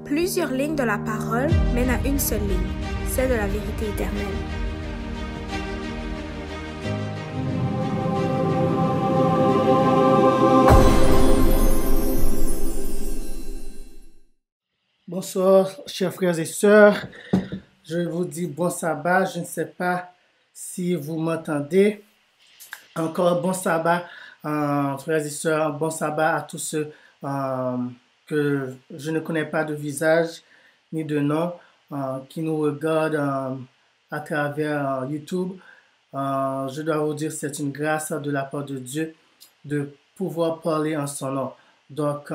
Plusieurs lignes de la parole mènent à une seule ligne, celle de la vérité éternelle. Bonsoir, chers frères et sœurs. Je vous dis bon sabbat. Je ne sais pas si vous m'entendez. Encore bon sabbat, frères et sœurs. Bon sabbat à tous ceux que je ne connais pas de visage ni de nom, qui nous regardent à travers YouTube. Je dois vous dire, c'est une grâce de la part de Dieu de pouvoir parler en son nom. Donc,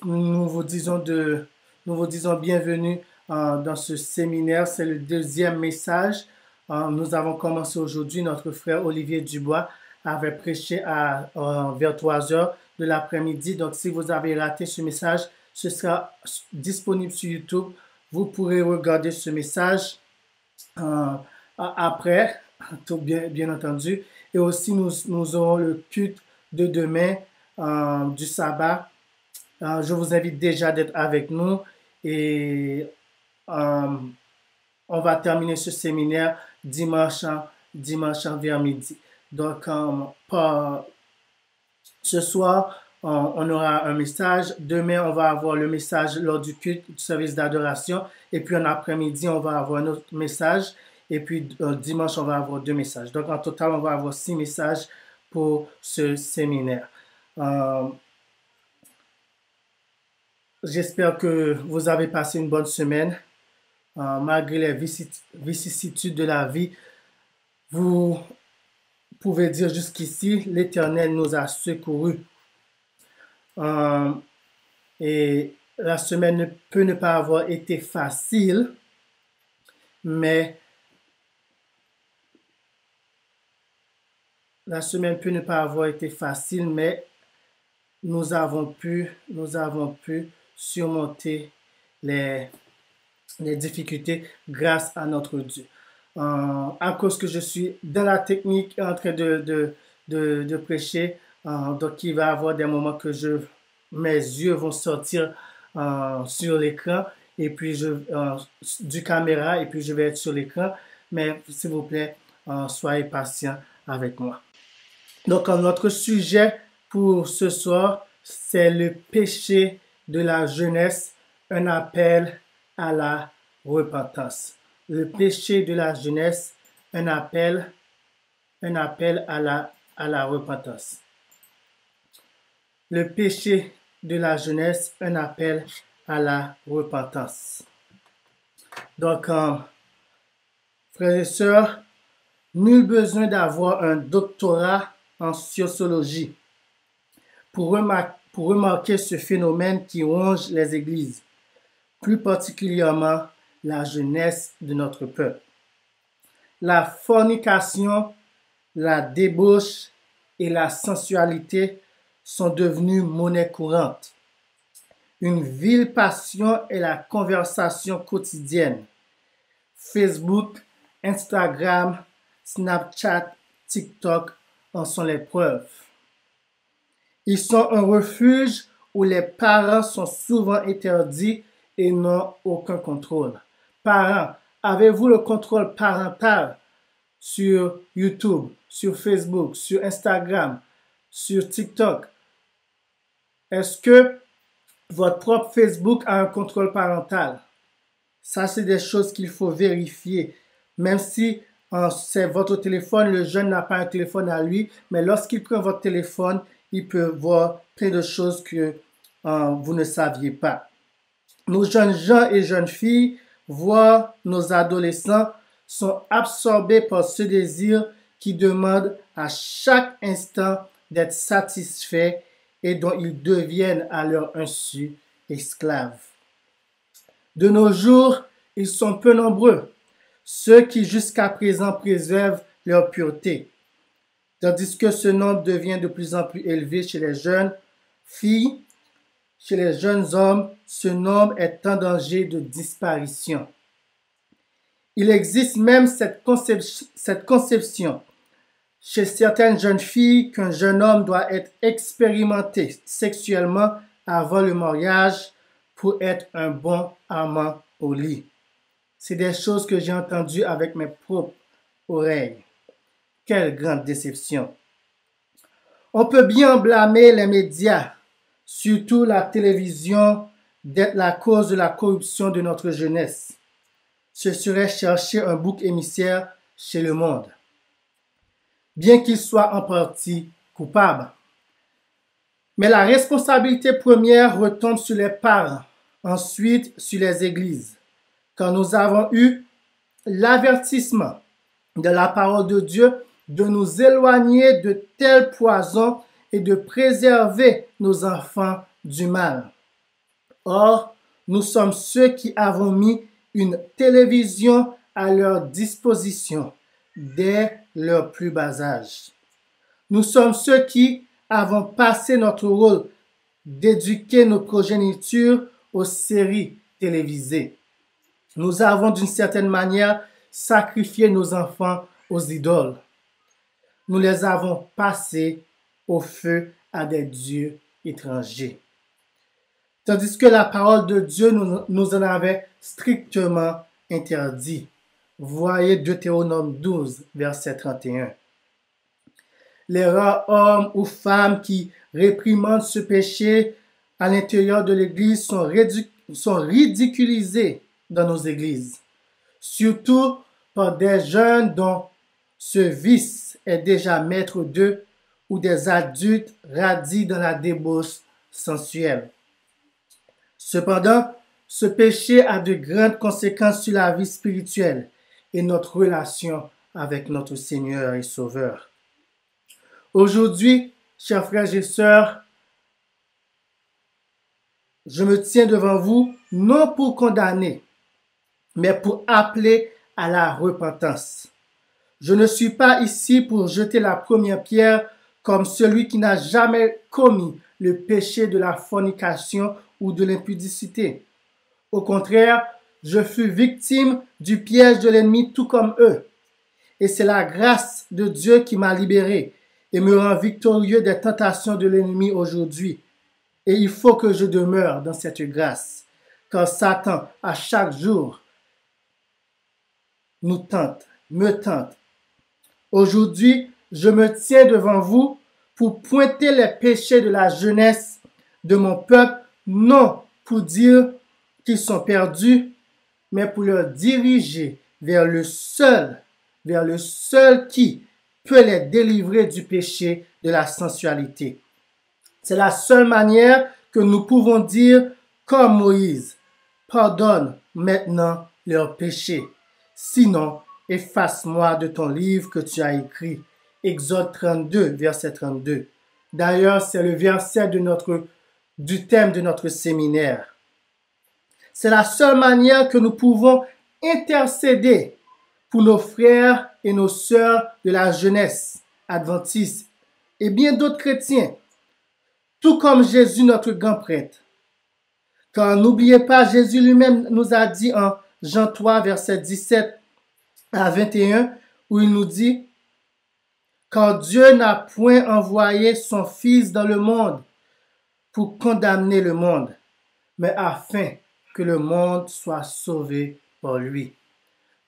nous vous disons bienvenue dans ce séminaire. C'est le deuxième message. Nous avons commencé aujourd'hui. Notre frère Olivier Dubois avait prêché vers 3 heures de l'après-midi. Donc, si vous avez raté ce message, ce sera disponible sur YouTube. Vous pourrez regarder ce message après, tout bien entendu. Et aussi, nous aurons le culte de demain du sabbat. Je vous invite déjà d'être avec nous et on va terminer ce séminaire dimanche vers midi. Donc, ce soir, on aura un message. Demain, on va avoir le message lors du culte, du service d'adoration. Et puis, en après-midi, on va avoir un autre message. Et puis, dimanche, on va avoir 2 messages. Donc, en total, on va avoir 6 messages pour ce séminaire. J'espère que vous avez passé une bonne semaine. Malgré les vicissitudes de la vie, vous pouvez dire jusqu'ici, l'Éternel nous a secourus. Et la semaine ne peut ne pas avoir été facile, mais nous avons pu surmonter les difficultés grâce à notre Dieu. À cause que je suis dans la technique en train de prêcher, donc il va y avoir des moments que mes yeux vont sortir sur l'écran et puis du caméra et puis je vais être sur l'écran. Mais s'il vous plaît, soyez patient avec moi. Donc notre sujet pour ce soir, c'est le péché de la jeunesse, un appel à la repentance. Le péché de la jeunesse, un appel à la repentance. Le péché de la jeunesse, un appel à la repentance. Donc, frères et sœurs, nul besoin d'avoir un doctorat en sociologie pour remarquer ce phénomène qui ronge les églises, plus particulièrement la jeunesse de notre peuple. La fornication, la débauche et la sensualité sont devenues monnaie courante. Une vile passion est la conversation quotidienne. Facebook, Instagram, Snapchat, TikTok en sont les preuves. Ils sont un refuge où les parents sont souvent interdits et n'ont aucun contrôle. Parents, avez-vous le contrôle parental sur YouTube, sur Facebook, sur Instagram, sur TikTok? Est-ce que votre propre Facebook a un contrôle parental? Ça, c'est des choses qu'il faut vérifier. Même si c'est votre téléphone, le jeune n'a pas un téléphone à lui, mais lorsqu'il prend votre téléphone, il peut voir plein de choses que vous ne saviez pas. Nos jeunes gens et jeunes filles, voire nos adolescents, sont absorbés par ce désir qui demande à chaque instant d'être satisfait et dont ils deviennent à leur insu esclaves. De nos jours, ils sont peu nombreux, ceux qui jusqu'à présent préservent leur pureté, tandis que ce nombre devient de plus en plus élevé chez les jeunes filles. Chez les jeunes hommes, ce nombre est en danger de disparition. Il existe même cette conception chez certaines jeunes filles qu'un jeune homme doit être expérimenté sexuellement avant le mariage pour être un bon amant au lit. C'est des choses que j'ai entendues avec mes propres oreilles. Quelle grande déception. On peut bien blâmer les médias, surtout la télévision, d'être la cause de la corruption de notre jeunesse. Ce serait chercher un bouc émissaire chez le monde, bien qu'il soit en partie coupable. Mais la responsabilité première retombe sur les parents, ensuite sur les églises. Quand nous avons eu l'avertissement de la parole de Dieu de nous éloigner de tels poisons et de préserver nos enfants du mal. Or, nous sommes ceux qui avons mis une télévision à leur disposition dès leur plus bas âge. Nous sommes ceux qui avons passé notre rôle d'éduquer nos progénitures aux séries télévisées. Nous avons d'une certaine manière sacrifié nos enfants aux idoles. Nous les avons passés au feu à des dieux étrangers. Tandis que la parole de Dieu nous en avait strictement interdit. Voyez Deutéronome 12, verset 31. Les rares hommes ou femmes qui réprimandent ce péché à l'intérieur de l'Église sont ridiculisés dans nos églises, surtout par des jeunes dont ce vice est déjà maître d'eux ou des adultes radis dans la débauche sensuelle. Cependant, ce péché a de grandes conséquences sur la vie spirituelle et notre relation avec notre Seigneur et Sauveur. Aujourd'hui, chers frères et sœurs, je me tiens devant vous non pour condamner, mais pour appeler à la repentance. Je ne suis pas ici pour jeter la première pierre comme celui qui n'a jamais commis le péché de la fornication ou de l'impudicité. Au contraire, je fus victime du piège de l'ennemi tout comme eux. Et c'est la grâce de Dieu qui m'a libéré et me rend victorieux des tentations de l'ennemi aujourd'hui. Et il faut que je demeure dans cette grâce, car Satan, à chaque jour, me tente. Aujourd'hui, je me tiens devant vous pour pointer les péchés de la jeunesse de mon peuple, non pour dire qu'ils sont perdus, mais pour leur diriger vers le seul qui peut les délivrer du péché de la sensualité. C'est la seule manière que nous pouvons dire, comme Moïse, pardonne maintenant leurs péchés. Sinon, efface-moi de ton livre que tu as écrit. Exode 32, verset 32. D'ailleurs, c'est le verset du thème de notre séminaire. C'est la seule manière que nous pouvons intercéder pour nos frères et nos sœurs de la jeunesse adventiste et bien d'autres chrétiens, tout comme Jésus, notre grand prêtre. Car n'oubliez pas, Jésus lui-même nous a dit en Jean 3, verset 17 à 21, où il nous dit « Car Dieu n'a point envoyé son Fils dans le monde pour condamner le monde, mais afin que le monde soit sauvé par lui. »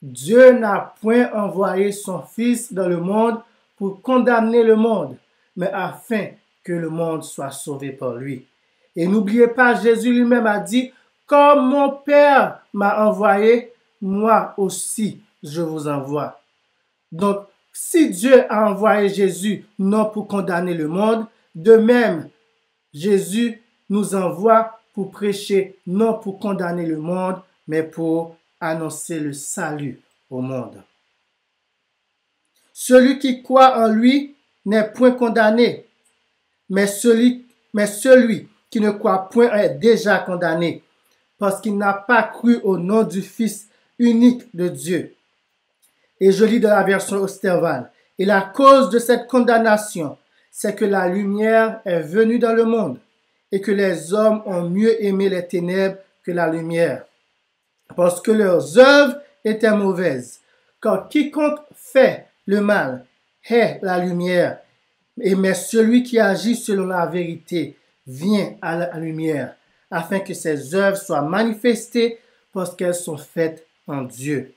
Dieu n'a point envoyé son Fils dans le monde pour condamner le monde, mais afin que le monde soit sauvé par lui. Et n'oubliez pas, Jésus lui-même a dit, « Comme mon Père m'a envoyé, moi aussi je vous envoie. » Donc, si Dieu a envoyé Jésus non pour condamner le monde, de même, Jésus nous envoie pour prêcher non pour condamner le monde, mais pour annoncer le salut au monde. Celui qui croit en lui n'est point condamné, mais celui qui ne croit point est déjà condamné, parce qu'il n'a pas cru au nom du Fils unique de Dieu. Et je lis de la version Osterval. Et la cause de cette condamnation, c'est que la lumière est venue dans le monde, et que les hommes ont mieux aimé les ténèbres que la lumière, parce que leurs œuvres étaient mauvaises. Car quiconque fait le mal hait la lumière, mais celui qui agit selon la vérité vient à la lumière, afin que ses œuvres soient manifestées parce qu'elles sont faites en Dieu.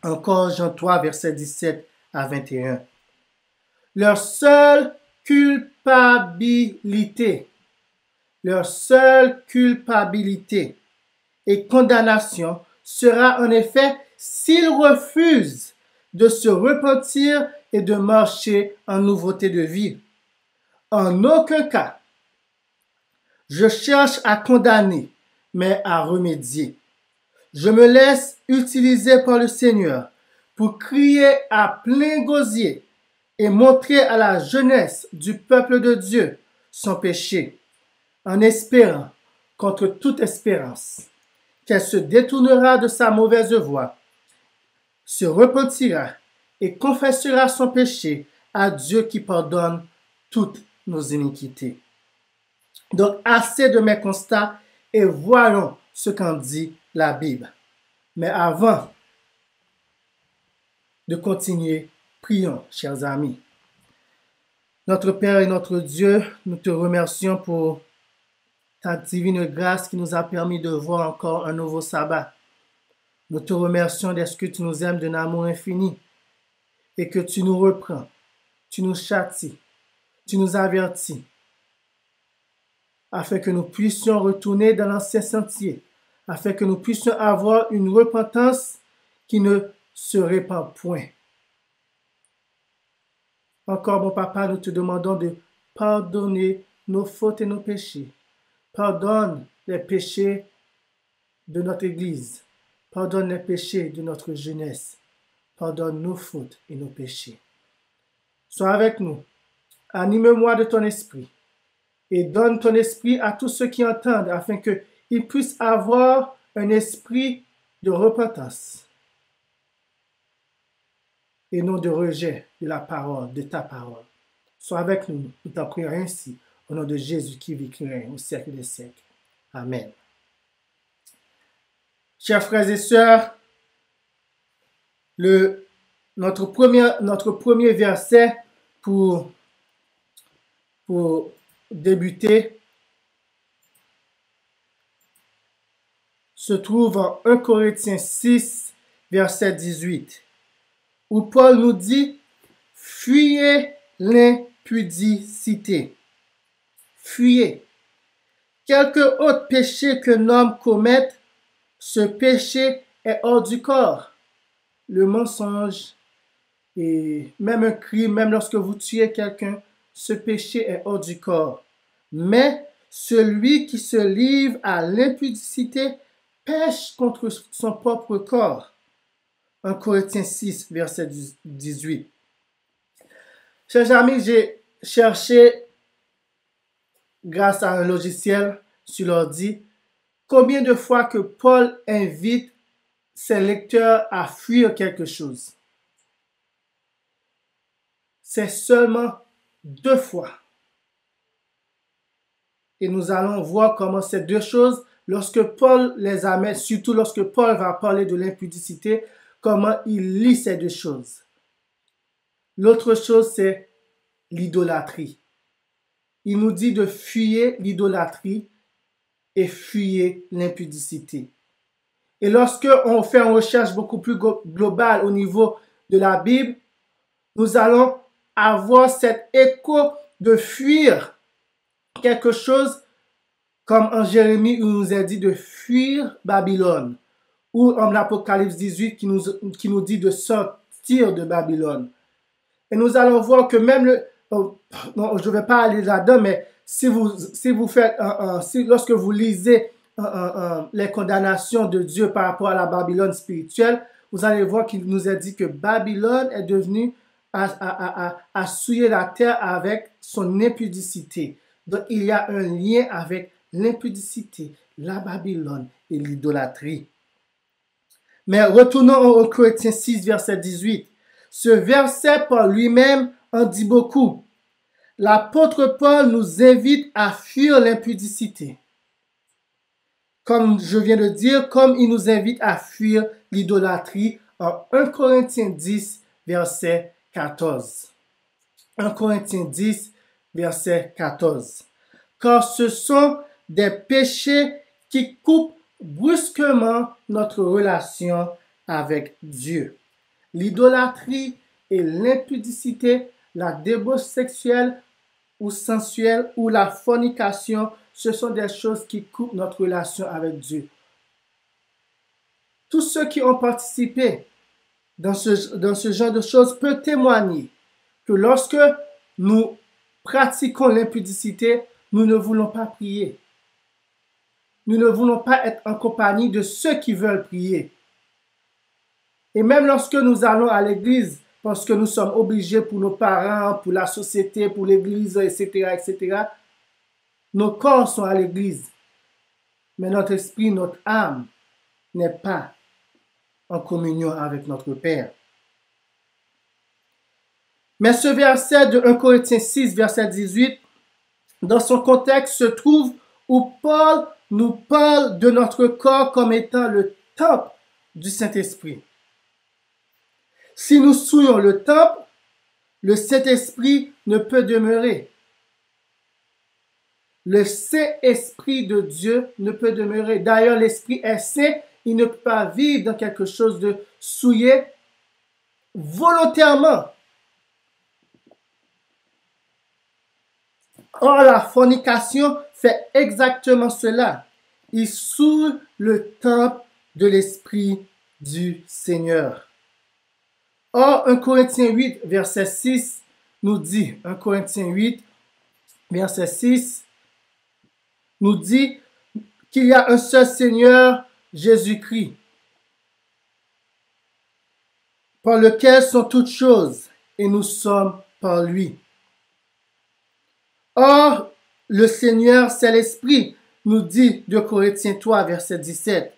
Encore Jean 3, versets 17 à 21. Leur seule culpabilité et condamnation sera en effet s'ils refusent de se repentir et de marcher en nouveauté de vie. En aucun cas, je cherche à condamner, mais à remédier. Je me laisse utiliser par le Seigneur pour crier à plein gosier et montrer à la jeunesse du peuple de Dieu son péché, en espérant, contre toute espérance, qu'elle se détournera de sa mauvaise voie, se repentira et confessera son péché à Dieu qui pardonne toutes nos iniquités. Donc, assez de mes constats et voyons ce qu'en dit la Bible. Mais avant de continuer, prions, chers amis. Notre Père et notre Dieu, nous te remercions pour ta divine grâce qui nous a permis de voir encore un nouveau sabbat. Nous te remercions d'être que tu nous aimes d'un amour infini et que tu nous reprends, tu nous châties, tu nous avertis, afin que nous puissions retourner dans l'ancien sentier, afin que nous puissions avoir une repentance qui ne se répand point. Encore, mon Papa, nous te demandons de pardonner nos fautes et nos péchés. Pardonne les péchés de notre Église. Pardonne les péchés de notre jeunesse. Pardonne nos fautes et nos péchés. Sois avec nous. Anime-moi de ton esprit. Et donne ton esprit à tous ceux qui entendent afin qu'ils puissent avoir un esprit de repentance et non de rejet de la parole, de ta parole. Sois avec nous, nous t'en prions ainsi, au nom de Jésus qui vit, qui règne au siècle des siècles. Amen. Chers frères et sœurs, notre premier verset pour débuter se trouve en 1 Corinthiens 6, verset 18, où Paul nous dit « Fuyez l'impudicité. » Fuyez. Quelque autre péché qu'un homme commette, ce péché est hors du corps. Le mensonge et même un crime, même lorsque vous tuez quelqu'un, ce péché est hors du corps. Mais celui qui se livre à l'impudicité pêche contre son propre corps. 1 Corinthiens 6, verset 18. Chers amis, j'ai cherché, grâce à un logiciel sur l'ordi, combien de fois que Paul invite ses lecteurs à fuir quelque chose. C'est seulement 2 fois. Et nous allons voir comment ces 2 choses, lorsque Paul les amène, surtout lorsque Paul va parler de l'impudicité, comment il lit ces 2 choses. L'autre chose, c'est l'idolâtrie. Il nous dit de fuir l'idolâtrie et fuir l'impudicité. Et lorsque on fait une recherche beaucoup plus globale au niveau de la Bible, nous allons avoir cet écho de fuir quelque chose comme en Jérémie, où il nous est dit de fuir Babylone, ou en l'Apocalypse 18 qui nous dit de sortir de Babylone. Et nous allons voir que même non, je ne vais pas aller là-dedans, mais lorsque vous lisez les condamnations de Dieu par rapport à la Babylone spirituelle, vous allez voir qu'il nous a dit que Babylone est devenue à souiller la terre avec son impudicité. Donc, il y a un lien avec l'impudicité, la Babylone et l'idolâtrie. Mais retournons au Corinthiens 6, verset 18. Ce verset par lui-même en dit beaucoup. L'apôtre Paul nous invite à fuir l'impudicité. Comme je viens de dire, comme il nous invite à fuir l'idolâtrie en 1 Corinthiens 10, verset 14. 1 Corinthiens 10, verset 14. Car ce sont des péchés qui coupent brusquement notre relation avec Dieu. L'idolâtrie et l'impudicité, la débauche sexuelle ou sensuelle ou la fornication, ce sont des choses qui coupent notre relation avec Dieu. Tous ceux qui ont participé dans ce genre de choses peuvent témoigner que lorsque nous pratiquons l'impudicité, nous ne voulons pas prier. Nous ne voulons pas être en compagnie de ceux qui veulent prier. Et même lorsque nous allons à l'église, parce que nous sommes obligés pour nos parents, pour la société, pour l'église, etc., etc., nos corps sont à l'église. Mais notre esprit, notre âme n'est pas en communion avec notre Père. Mais ce verset de 1 Corinthiens 6, verset 18, dans son contexte se trouve où Paul nous parle de notre corps comme étant le temple du Saint-Esprit. Si nous souillons le temple, le Saint-Esprit ne peut demeurer. Le Saint-Esprit de Dieu ne peut demeurer. D'ailleurs, l'Esprit est saint, il ne peut pas vivre dans quelque chose de souillé volontairement. Or, la fornication fait exactement cela. Il souille le temple de l'Esprit du Seigneur. Or, 1 Corinthiens 8, verset 6 nous dit, 1 Corinthiens 8, verset 6, nous dit qu'il y a un seul Seigneur, Jésus-Christ, par lequel sont toutes choses, et nous sommes par lui. Or, le Seigneur, c'est l'Esprit, nous dit 2 Corinthiens 3, verset 17.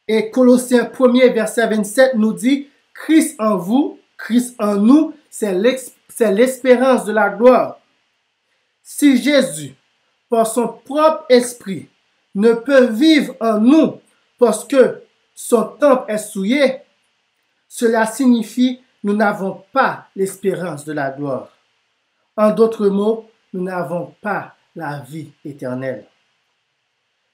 Et Colossiens 1er, verset 27 nous dit, Christ en vous, Christ en nous, c'est l'espérance de la gloire. Si Jésus, par son propre esprit, ne peut vivre en nous parce que son temple est souillé, cela signifie nous n'avons pas l'espérance de la gloire. En d'autres mots, nous n'avons pas la vie éternelle.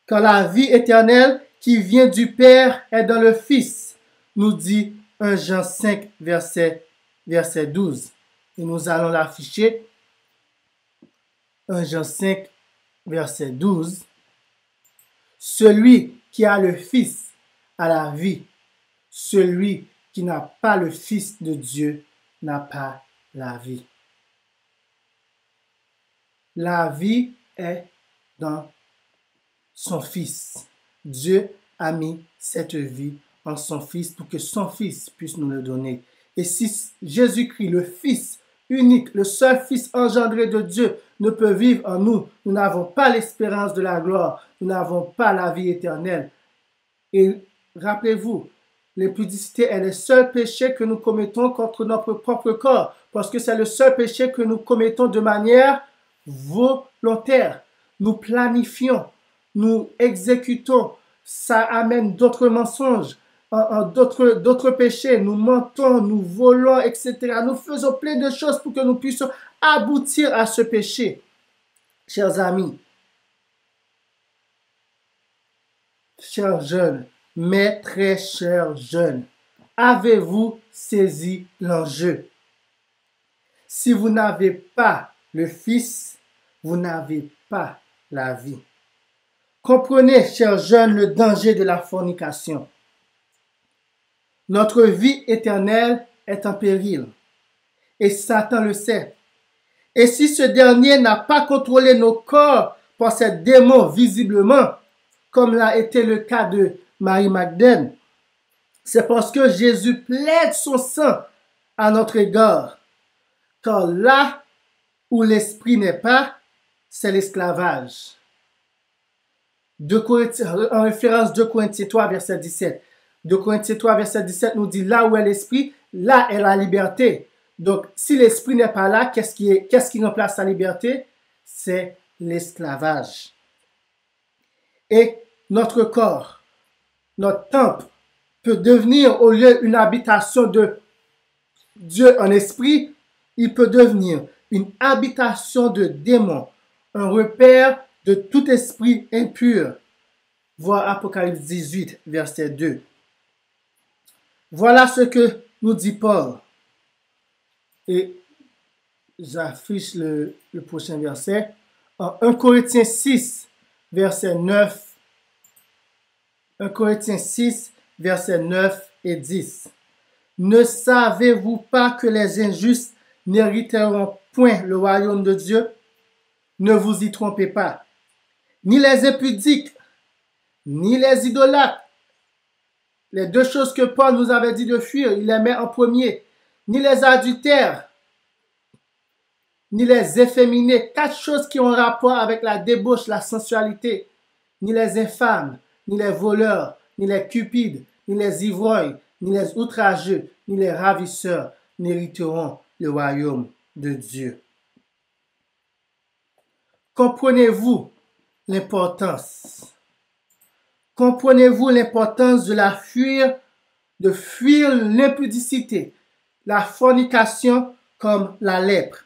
Car la vie éternelle qui vient du Père est dans le Fils, nous dit 1 Jean 5, verset 12. Et nous allons l'afficher. 1 Jean 5, verset 12. Celui qui a le Fils a la vie. Celui qui n'a pas le Fils de Dieu n'a pas la vie. La vie est dans son Fils. Dieu a mis cette vie en son Fils pour que son Fils puisse nous le donner. Et si Jésus-Christ, le Fils unique, le seul Fils engendré de Dieu, ne peut vivre en nous, nous n'avons pas l'espérance de la gloire, nous n'avons pas la vie éternelle. Et rappelez-vous, l'impudicité est le seul péché que nous commettons contre notre propre corps, parce que c'est le seul péché que nous commettons de manière volontaire. Nous planifions, nous exécutons, ça amène d'autres mensonges, d'autres péchés, nous mentons, nous volons, etc. Nous faisons plein de choses pour que nous puissions aboutir à ce péché. Chers amis, chers jeunes, mes très chers jeunes, avez-vous saisi l'enjeu? Si vous n'avez pas le Fils, vous n'avez pas la vie. Comprenez, chers jeunes, le danger de la fornication. Notre vie éternelle est en péril. Et Satan le sait. Et si ce dernier n'a pas contrôlé nos corps par ces démons visiblement, comme l'a été le cas de Marie-Magdène, c'est parce que Jésus plaide son sang à notre égard. Car là où l'esprit n'est pas, c'est l'esclavage. En référence 2 Corinthiens 3, verset 17. 2 Corinthiens 3, verset 17 nous dit, là où est l'esprit, là est la liberté. Donc, si l'esprit n'est pas là, qu'est-ce qui remplace la liberté? C'est l'esclavage. Et notre corps, notre temple, peut devenir, au lieu d'une habitation de Dieu en esprit, il peut devenir une habitation de démons, un repère de tout esprit impur. Voir Apocalypse 18, verset 2. Voilà ce que nous dit Paul. Et j'affiche le prochain verset. En 1 Corinthiens 6, verset 9. 1 Corinthiens 6, verset 9 et 10. Ne savez-vous pas que les injustes n'hériteront point le royaume de Dieu? Ne vous y trompez pas. Ni les impudiques, ni les idolâtres. Les deux choses que Paul nous avait dit de fuir, il les met en premier. Ni les adultères, ni les efféminés. 4 choses qui ont rapport avec la débauche, la sensualité. Ni les infâmes, ni les voleurs, ni les cupides, ni les ivrognes, ni les outrageux, ni les ravisseurs n'hériteront le royaume de Dieu. Comprenez-vous l'importance? Comprenez-vous l'importance de fuir l'impudicité, la fornication comme la lèpre?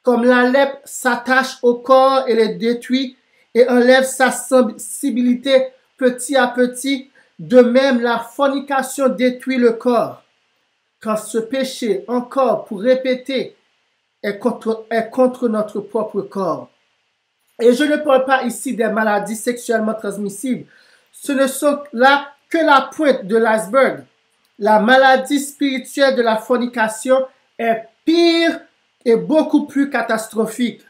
Comme la lèpre s'attache au corps et le détruit et enlève sa sensibilité petit à petit, de même la fornication détruit le corps. Car ce péché, encore pour répéter, est contre notre propre corps. Et je ne parle pas ici des maladies sexuellement transmissibles. Ce ne sont là que la pointe de l'iceberg. La maladie spirituelle de la fornication est pire et beaucoup plus catastrophique.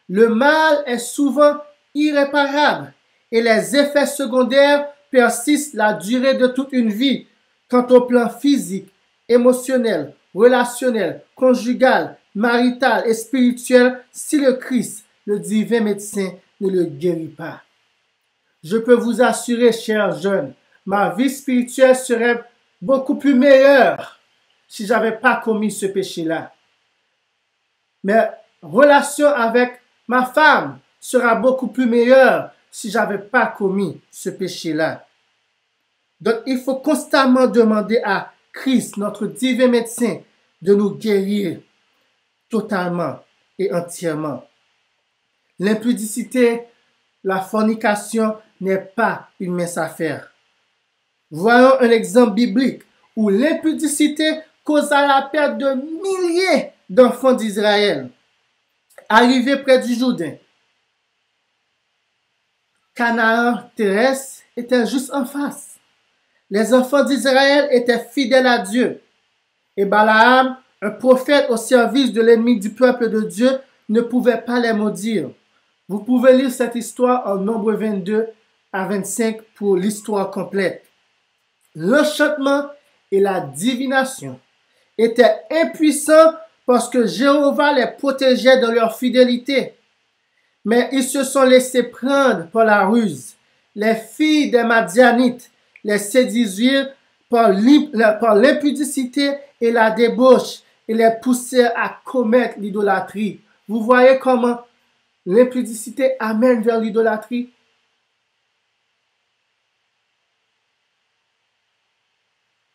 Le mal est souvent irréparable et les effets secondaires persistent la durée de toute une vie. Quant au plan physique, émotionnel, relationnel, conjugal, marital et spirituel, si le Christ, le divin médecin, ne le guérit pas. Je peux vous assurer, chers jeunes, ma vie spirituelle serait beaucoup plus meilleure si je n'avais pas commis ce péché-là. Mes relations avec ma femme sera beaucoup plus meilleure si je n'avais pas commis ce péché-là. Donc, il faut constamment demander à Christ, notre divin médecin, de nous guérir totalement et entièrement. L'impudicité, la fornication n'est pas une mince affaire. Voyons un exemple biblique où l'impudicité causa la perte de milliers d'enfants d'Israël. Arrivés près du Jourdain, Canaan terrestre était juste en face. Les enfants d'Israël étaient fidèles à Dieu. Et Balaam, un prophète au service de l'ennemi du peuple de Dieu, ne pouvait pas les maudire. Vous pouvez lire cette histoire en Nombre 22 à 25 pour l'histoire complète. L'enchantement et la divination étaient impuissants parce que Jéhovah les protégeait dans leur fidélité. Mais ils se sont laissés prendre par la ruse. Les filles des Madianites les séduisirent par l'impudicité et la débauche et les poussèrent à commettre l'idolâtrie. Vous voyez comment l'impudicité amène vers l'idolâtrie?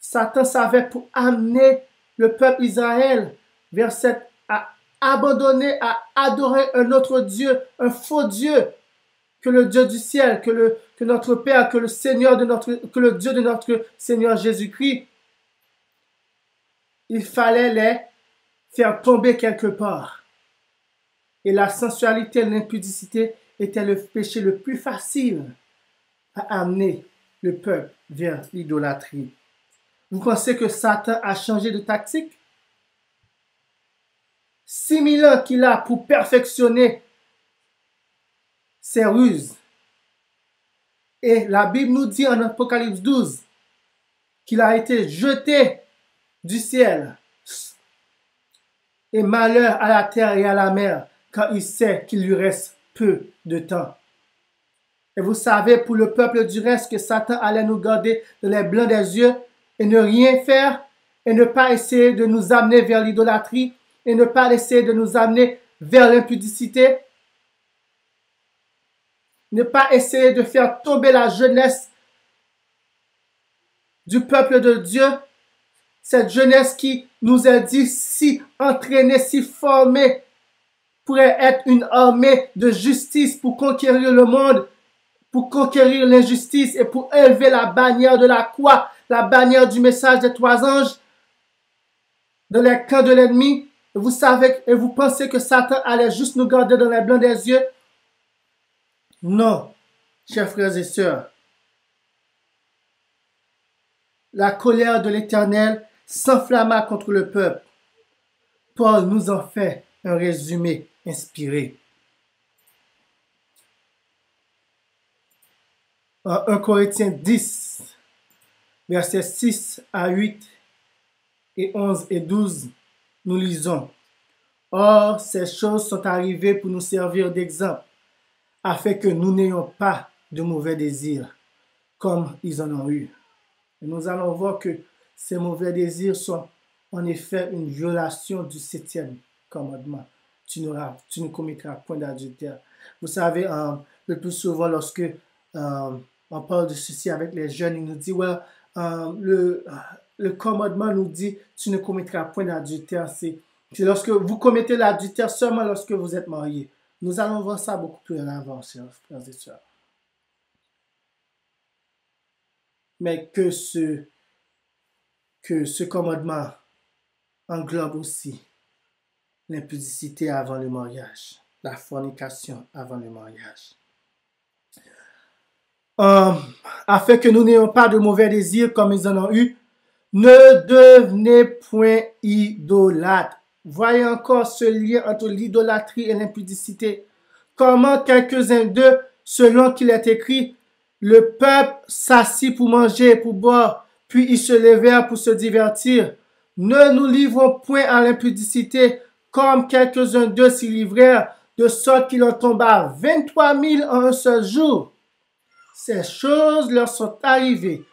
Satan savait pour amener le peuple Israël vers à abandonner, à adorer un autre Dieu, un faux Dieu, que le Dieu du ciel, que notre Père, que le Dieu de notre Seigneur Jésus-Christ. Il fallait les faire tomber quelque part. Et la sensualité et l'impudicité étaient le péché le plus facile à amener le peuple vers l'idolâtrie. Vous pensez que Satan a changé de tactique? 6000 ans qu'il a pour perfectionner ses ruses. Et la Bible nous dit en Apocalypse 12 qu'il a été jeté du ciel. Et malheur à la terre et à la mer, quand il sait qu'il lui reste peu de temps. Et vous savez, pour le peuple du reste, que Satan allait nous garder dans les blancs des yeux et ne rien faire et ne pas essayer de nous amener vers l'idolâtrie et ne pas essayer de nous amener vers l'impudicité. Ne pas essayer de faire tomber la jeunesse du peuple de Dieu. Cette jeunesse qui nous a dit si entraînée, si formée pourrait être une armée de justice pour conquérir le monde, pour conquérir l'injustice et pour élever la bannière de la croix, la bannière du message des trois anges dans les camps de l'ennemi. Vous savez et vous pensez que Satan allait juste nous garder dans les blancs des yeux? Non, chers frères et sœurs. La colère de l'Éternel s'enflamma contre le peuple. Paul nous en fait un résumé inspiré. En 1 Corinthiens 10, versets 6 à 8 et 11 et 12, nous lisons: Or, ces choses sont arrivées pour nous servir d'exemple, afin que nous n'ayons pas de mauvais désirs, comme ils en ont eu. Et nous allons voir que ces mauvais désirs sont en effet une violation du 7e commandement. Tu ne commettras point d'adultère. Vous savez, le plus souvent, lorsque on parle de ceci avec les jeunes, ils nous disent, ouais, le commandement nous dit, tu ne commettras point d'adultère. C'est lorsque vous commettez l'adultère seulement lorsque vous êtes mariés. Nous allons voir ça beaucoup plus en avant, chers frères et sœurs. Mais que ce commandement englobe aussi l'impudicité avant le mariage, la fornication avant le mariage. Afin que nous n'ayons pas de mauvais désirs comme ils en ont eu, ne devenez point idolâtres. Voyez encore ce lien entre l'idolâtrie et l'impudicité. Comment quelques-uns d'eux, selon qu'il est écrit, le peuple s'assit pour manger et pour boire, puis ils se levèrent pour se divertir. Ne nous livrons point à l'impudicité, comme quelques-uns d'eux s'y livrèrent, de sorte qu'il en tomba 23 000 en un seul jour. Ces choses leur sont arrivées.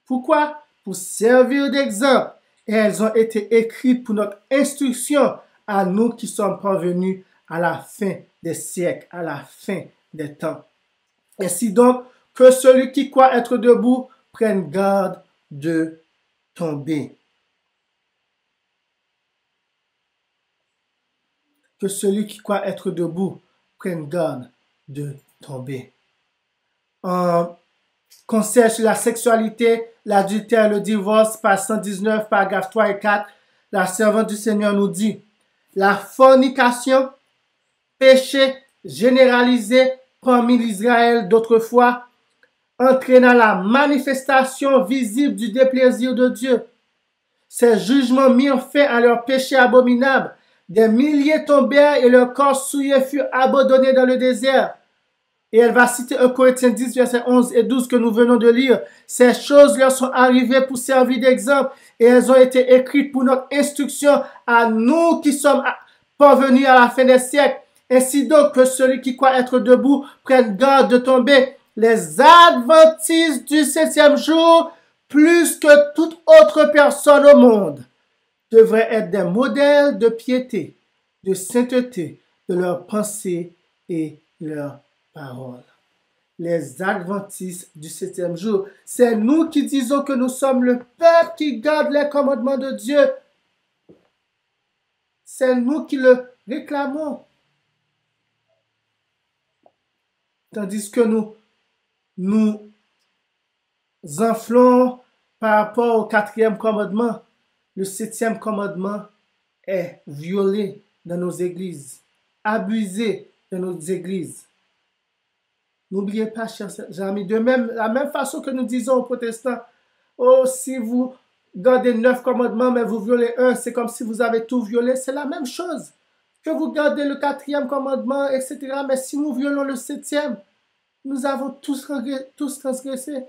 Pourquoi? Pour servir d'exemple. Et elles ont été écrites pour notre instruction à nous qui sommes parvenus à la fin des siècles, à la fin des temps. Ainsi donc, que celui qui croit être debout prenne garde de tomber. Que celui qui croit être debout prenne garde de tomber. Conseil sur la sexualité, l'adultère, le divorce, page 119, paragraphes 3 et 4, la servante du Seigneur nous dit: la fornication, péché généralisé parmi l'Israël d'autrefois, entraîna la manifestation visible du déplaisir de Dieu. Ces jugements mirent fin à leur péché abominable. Des milliers tombèrent et leurs corps souillés furent abandonnés dans le désert. Et elle va citer 1 Corinthiens 10, versets 11 et 12 que nous venons de lire. Ces choses leur sont arrivées pour servir d'exemple et elles ont été écrites pour notre instruction à nous qui sommes parvenus à la fin des siècles. Ainsi donc que celui qui croit être debout prenne garde de tomber. Les adventistes du 7e jour, plus que toute autre personne au monde, devraient être des modèles de piété, de sainteté, de leurs pensées et leurs paroles. Les adventistes du 7e jour, c'est nous qui disons que nous sommes le peuple qui garde les commandements de Dieu. C'est nous qui le réclamons. Tandis que nous enflons par rapport au 4e commandement. Le 7e commandement est violé dans nos églises, abusé dans nos églises. N'oubliez pas, chers amis, de même, la même façon que nous disons aux protestants, oh, si vous gardez 9 commandements, mais vous violez un, c'est comme si vous avez tout violé. C'est la même chose. Que vous gardez le 4e commandement, etc. Mais si nous violons le 7e, nous avons tous transgressé.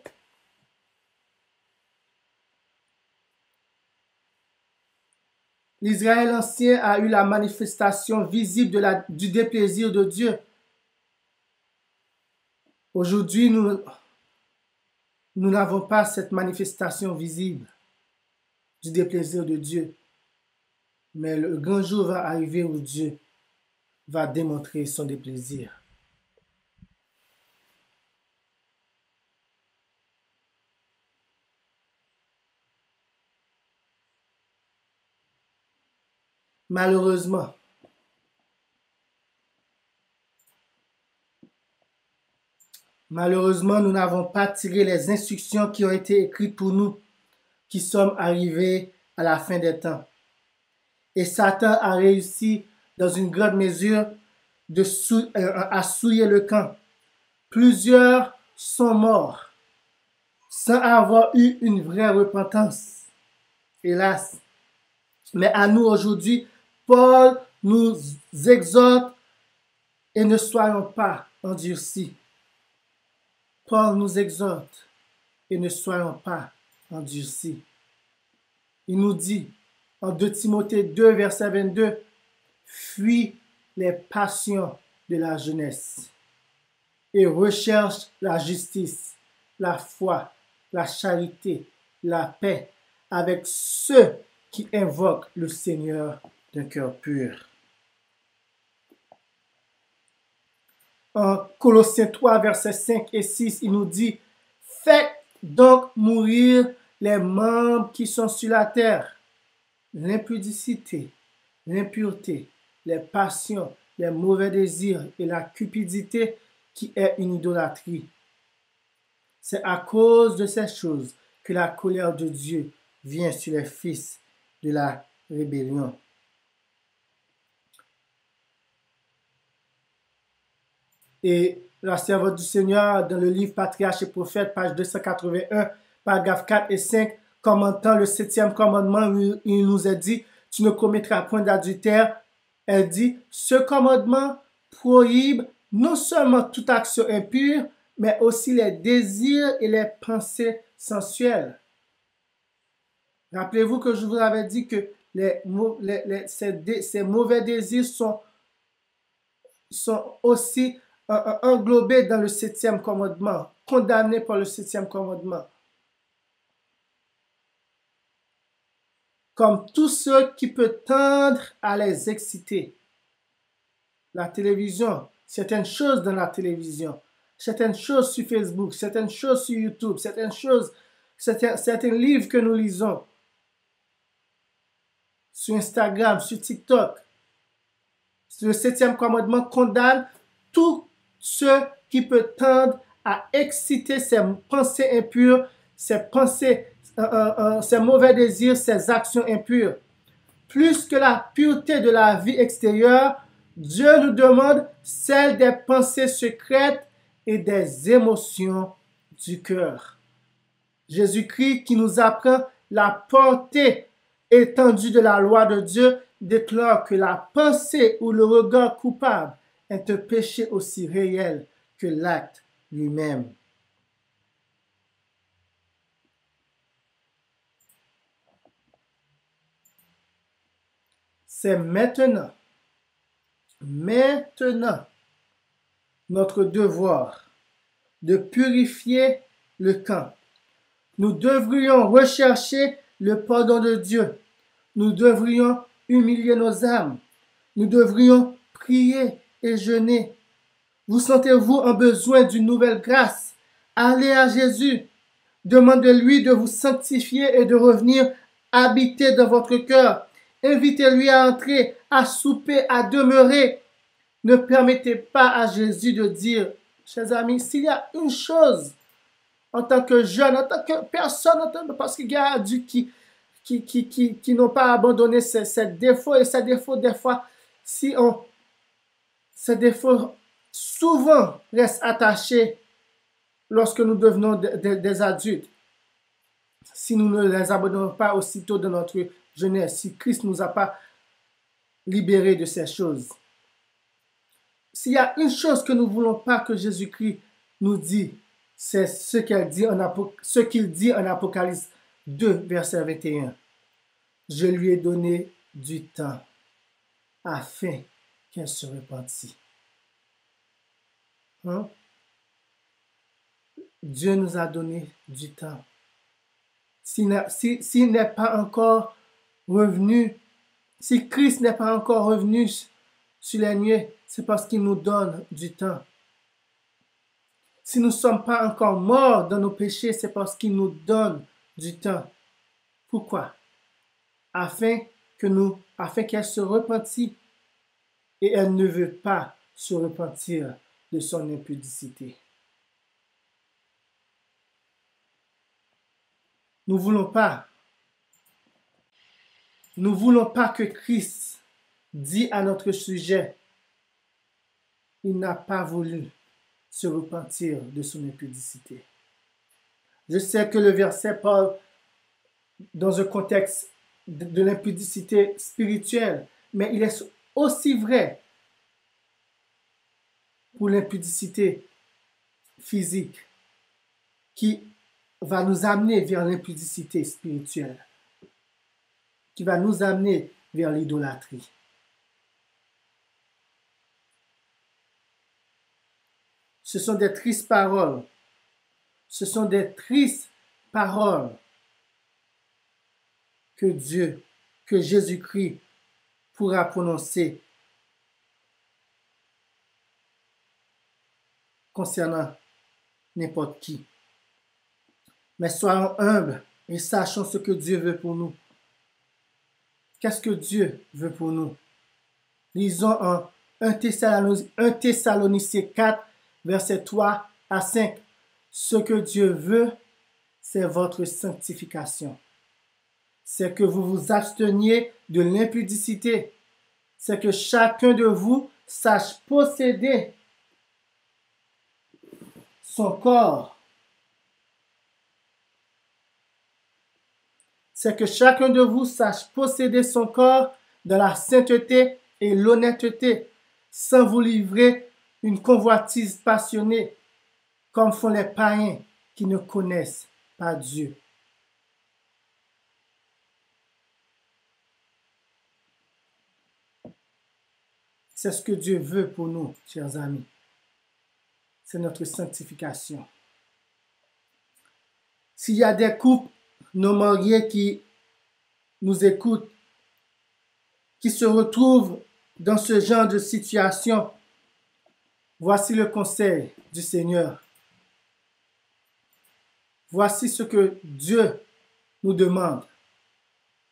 L'Israël ancien a eu la manifestation visible du déplaisir de Dieu. Aujourd'hui, nous n'avons pas cette manifestation visible du déplaisir de Dieu. Mais le grand jour va arriver où Dieu va démontrer son déplaisir. Malheureusement, Malheureusement, nous n'avons pas tiré les instructions qui ont été écrites pour nous, qui sommes arrivés à la fin des temps. Et Satan a réussi, dans une grande mesure, à souiller le camp. Plusieurs sont morts sans avoir eu une vraie repentance. Hélas. Mais à nous aujourd'hui, Paul nous exhorte et ne soyons pas endurcis. Paul nous exhorte et ne soyons pas endurcis. Il nous dit en 2 Timothée 2, verset 22, « Fuis les passions de la jeunesse et recherche la justice, la foi, la charité, la paix avec ceux qui invoquent le Seigneur d'un cœur pur. » En Colossiens 3, versets 5 et 6, il nous dit, « Faites donc mourir les membres qui sont sur la terre, l'impudicité, l'impureté, les passions, les mauvais désirs et la cupidité qui est une idolâtrie. C'est à cause de ces choses que la colère de Dieu vient sur les fils de la rébellion. » Et la servante du Seigneur, dans le livre Patriarches et Prophètes, page 281, paragraphes 4 et 5, commentant le 7e commandement, il nous a dit, « Tu ne commettras point d'adultère. » Elle dit, « Ce commandement prohibe non seulement toute action impure, mais aussi les désirs et les pensées sensuelles. » Rappelez-vous que je vous avais dit que ces mauvais désirs sont aussi englobés dans le 7e commandement, condamnés par le 7e commandement. Comme tout ce qui peut tendre à les exciter. La télévision, certaines choses dans la télévision, certaines choses sur Facebook, certaines choses sur YouTube, certains livres que nous lisons sur Instagram, sur TikTok. Le 7e commandement condamne tout ce qui peut tendre à exciter ces pensées impures, ces mauvais désirs, ces actions impures. Plus que la pureté de la vie extérieure, Dieu nous demande celle des pensées secrètes et des émotions du cœur. Jésus-Christ, qui nous apprend la portée étendue de la loi de Dieu, déclare que la pensée ou le regard coupable est un péché aussi réel que l'acte lui-même. C'est maintenant, notre devoir de purifier le camp. Nous devrions rechercher le pardon de Dieu. Nous devrions humilier nos âmes. Nous devrions prier et jeûner. Vous sentez-vous en besoin d'une nouvelle grâce? Allez à Jésus. Demandez-lui de vous sanctifier et de revenir habiter dans votre cœur. Invitez-lui à entrer, à souper, à demeurer. Ne permettez pas à Jésus de dire, chers amis, s'il y a une chose en tant que jeune, en tant que personne, parce qu'il y a Dieu qui n'ont pas abandonné ces défauts, et ces défauts, des fois, ces défauts souvent restent attachés lorsque nous devenons des adultes. Si nous ne les abandonnons pas aussitôt de notre jeunesse, si Christ ne nous a pas libérés de ces choses. S'il y a une chose que nous ne voulons pas que Jésus-Christ nous dise, c'est ce qu'il dit en Apocalypse 2, verset 21. Je lui ai donné du temps afin qu'elle se repentisse. Dieu nous a donné du temps. S'il n'est pas encore revenu, si Christ n'est pas encore revenu sur les nuées, c'est parce qu'il nous donne du temps. Si nous ne sommes pas encore morts dans nos péchés, c'est parce qu'il nous donne du temps. Pourquoi? Afin qu'elle se repentisse. Et elle ne veut pas se repentir de son impudicité. Nous voulons pas. Nous voulons pas que Christ dit à notre sujet, il n'a pas voulu se repentir de son impudicité. Je sais que le verset parle dans un contexte de l'impudicité spirituelle, mais il est aussi vrai pour l'impudicité physique qui va nous amener vers l'impudicité spirituelle, qui va nous amener vers l'idolâtrie. Ce sont des tristes paroles. Ce sont des tristes paroles que Dieu, que Jésus-Christ pourra prononcer concernant n'importe qui. Mais soyons humbles et sachons ce que Dieu veut pour nous. Qu'est-ce que Dieu veut pour nous? Lisons en 1 Thessaloniciens 4, versets 3 à 5. Ce que Dieu veut, c'est votre sanctification. C'est que vous vous absteniez de l'impudicité. C'est que chacun de vous sache posséder son corps. C'est que chacun de vous sache posséder son corps dans la sainteté et l'honnêteté, sans vous livrer une convoitise passionnée, comme font les païens qui ne connaissent pas Dieu. C'est ce que Dieu veut pour nous, chers amis. C'est notre sanctification. S'il y a des couples non mariés qui nous écoutent, qui se retrouvent dans ce genre de situation, voici le conseil du Seigneur. Voici ce que Dieu nous demande.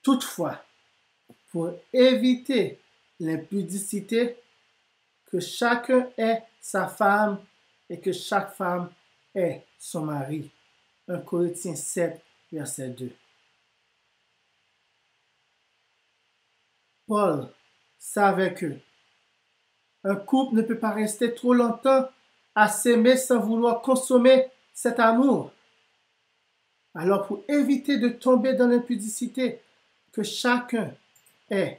Toutefois, pour éviter l'impudicité, que chacun ait sa femme et que chaque femme ait son mari. 1 Corinthiens 7, verset 2. Paul savait que un couple ne peut pas rester trop longtemps à s'aimer sans vouloir consommer cet amour. Alors, pour éviter de tomber dans l'impudicité, que chacun ait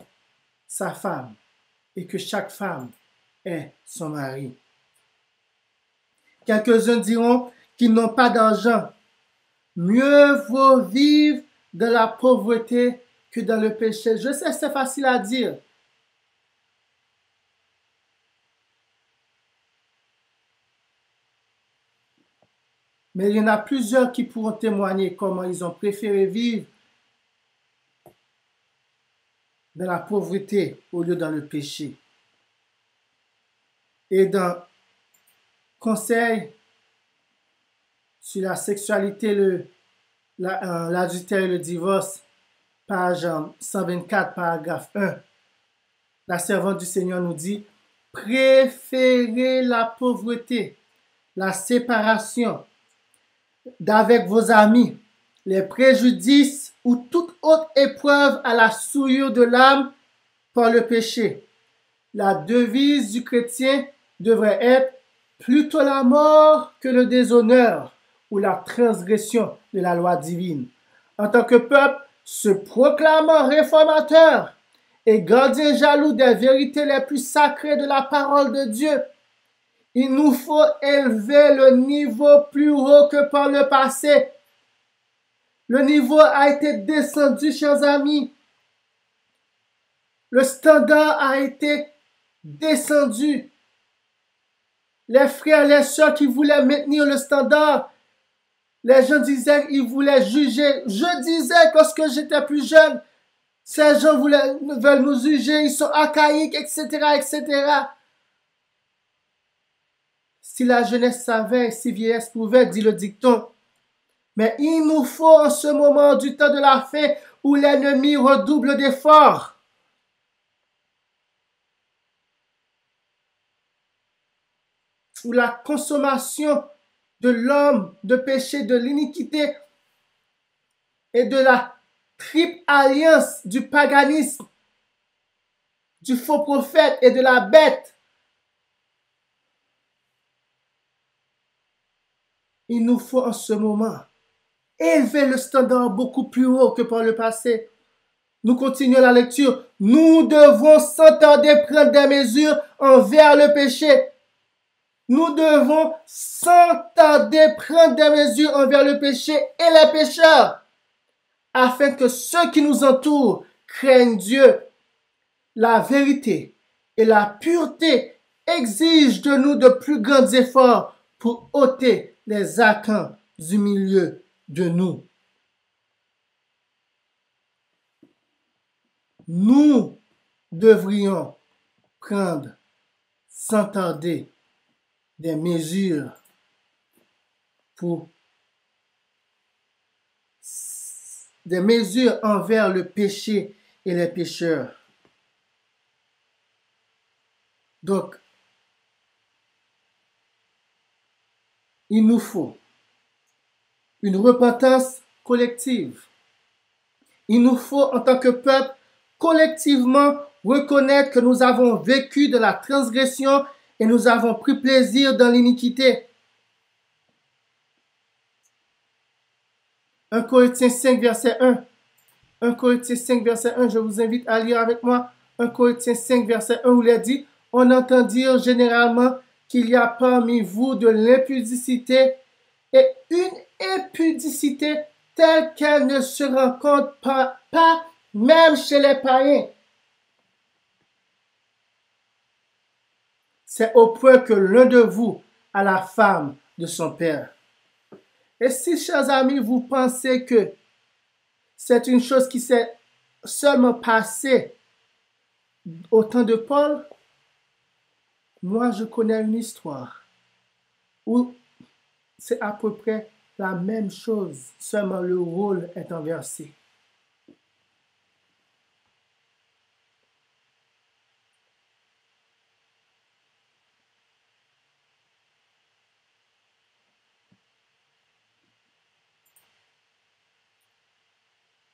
sa femme et que chaque femme ait son mari. Quelques-uns diront qu'ils n'ont pas d'argent. Mieux vaut vivre dans la pauvreté que dans le péché. Je sais, c'est facile à dire. Mais il y en a plusieurs qui pourront témoigner comment ils ont préféré vivre dans la pauvreté au lieu dans le péché. Et dans Conseil sur la sexualité, l'adultère et le divorce, page 124, paragraphe 1, la servante du Seigneur nous dit: préférez la pauvreté, la séparation d'avec vos amis, les préjudices ou toute autre épreuve à la souillure de l'âme par le péché. La devise du chrétien devrait être plutôt la mort que le déshonneur ou la transgression de la loi divine. En tant que peuple se proclamant réformateur et gardien jaloux des vérités les plus sacrées de la parole de Dieu, il nous faut élever le niveau plus haut que par le passé. Le niveau a été descendu, chers amis. Le standard a été descendu. Les frères, les sœurs qui voulaient maintenir le standard, les gens disaient qu'ils voulaient juger. Je disais lorsque j'étais plus jeune, ces gens veulent nous juger, ils sont archaïques, etc., etc. Si la jeunesse savait, si vieillesse pouvait, dit le dicton. Mais il nous faut en ce moment du temps de la fin où l'ennemi redouble d'efforts. Où la consommation de l'homme, de péché, de l'iniquité et de la triple alliance du paganisme, du faux prophète et de la bête. Il nous faut en ce moment élever le standard beaucoup plus haut que par le passé. Nous continuons la lecture. Nous devons sans tarder prendre des mesures envers le péché. Nous devons sans tarder prendre des mesures envers le péché et les pécheurs, afin que ceux qui nous entourent craignent Dieu. La vérité et la pureté exigent de nous de plus grands efforts pour ôter les acants du milieu de nous. Nous devrions prendre sans tarder des mesures envers le péché et les pécheurs. Donc, il nous faut une repentance collective. Il nous faut, en tant que peuple, collectivement reconnaître que nous avons vécu de la transgression et nous avons pris plaisir dans l'iniquité. 1 Corinthiens 5, verset 1. 1 Corinthiens 5, verset 1, je vous invite à lire avec moi. 1 Corinthiens 5, verset 1, où il est dit, « On entend dire généralement qu'il y a parmi vous de l'impudicité et une impudicité telle qu'elle ne se rencontre pas même chez les païens. » C'est au point que l'un de vous a la femme de son père. Et si, chers amis, vous pensez que c'est une chose qui s'est seulement passée au temps de Paul, moi je connais une histoire où c'est à peu près la même chose, seulement le rôle est inversé.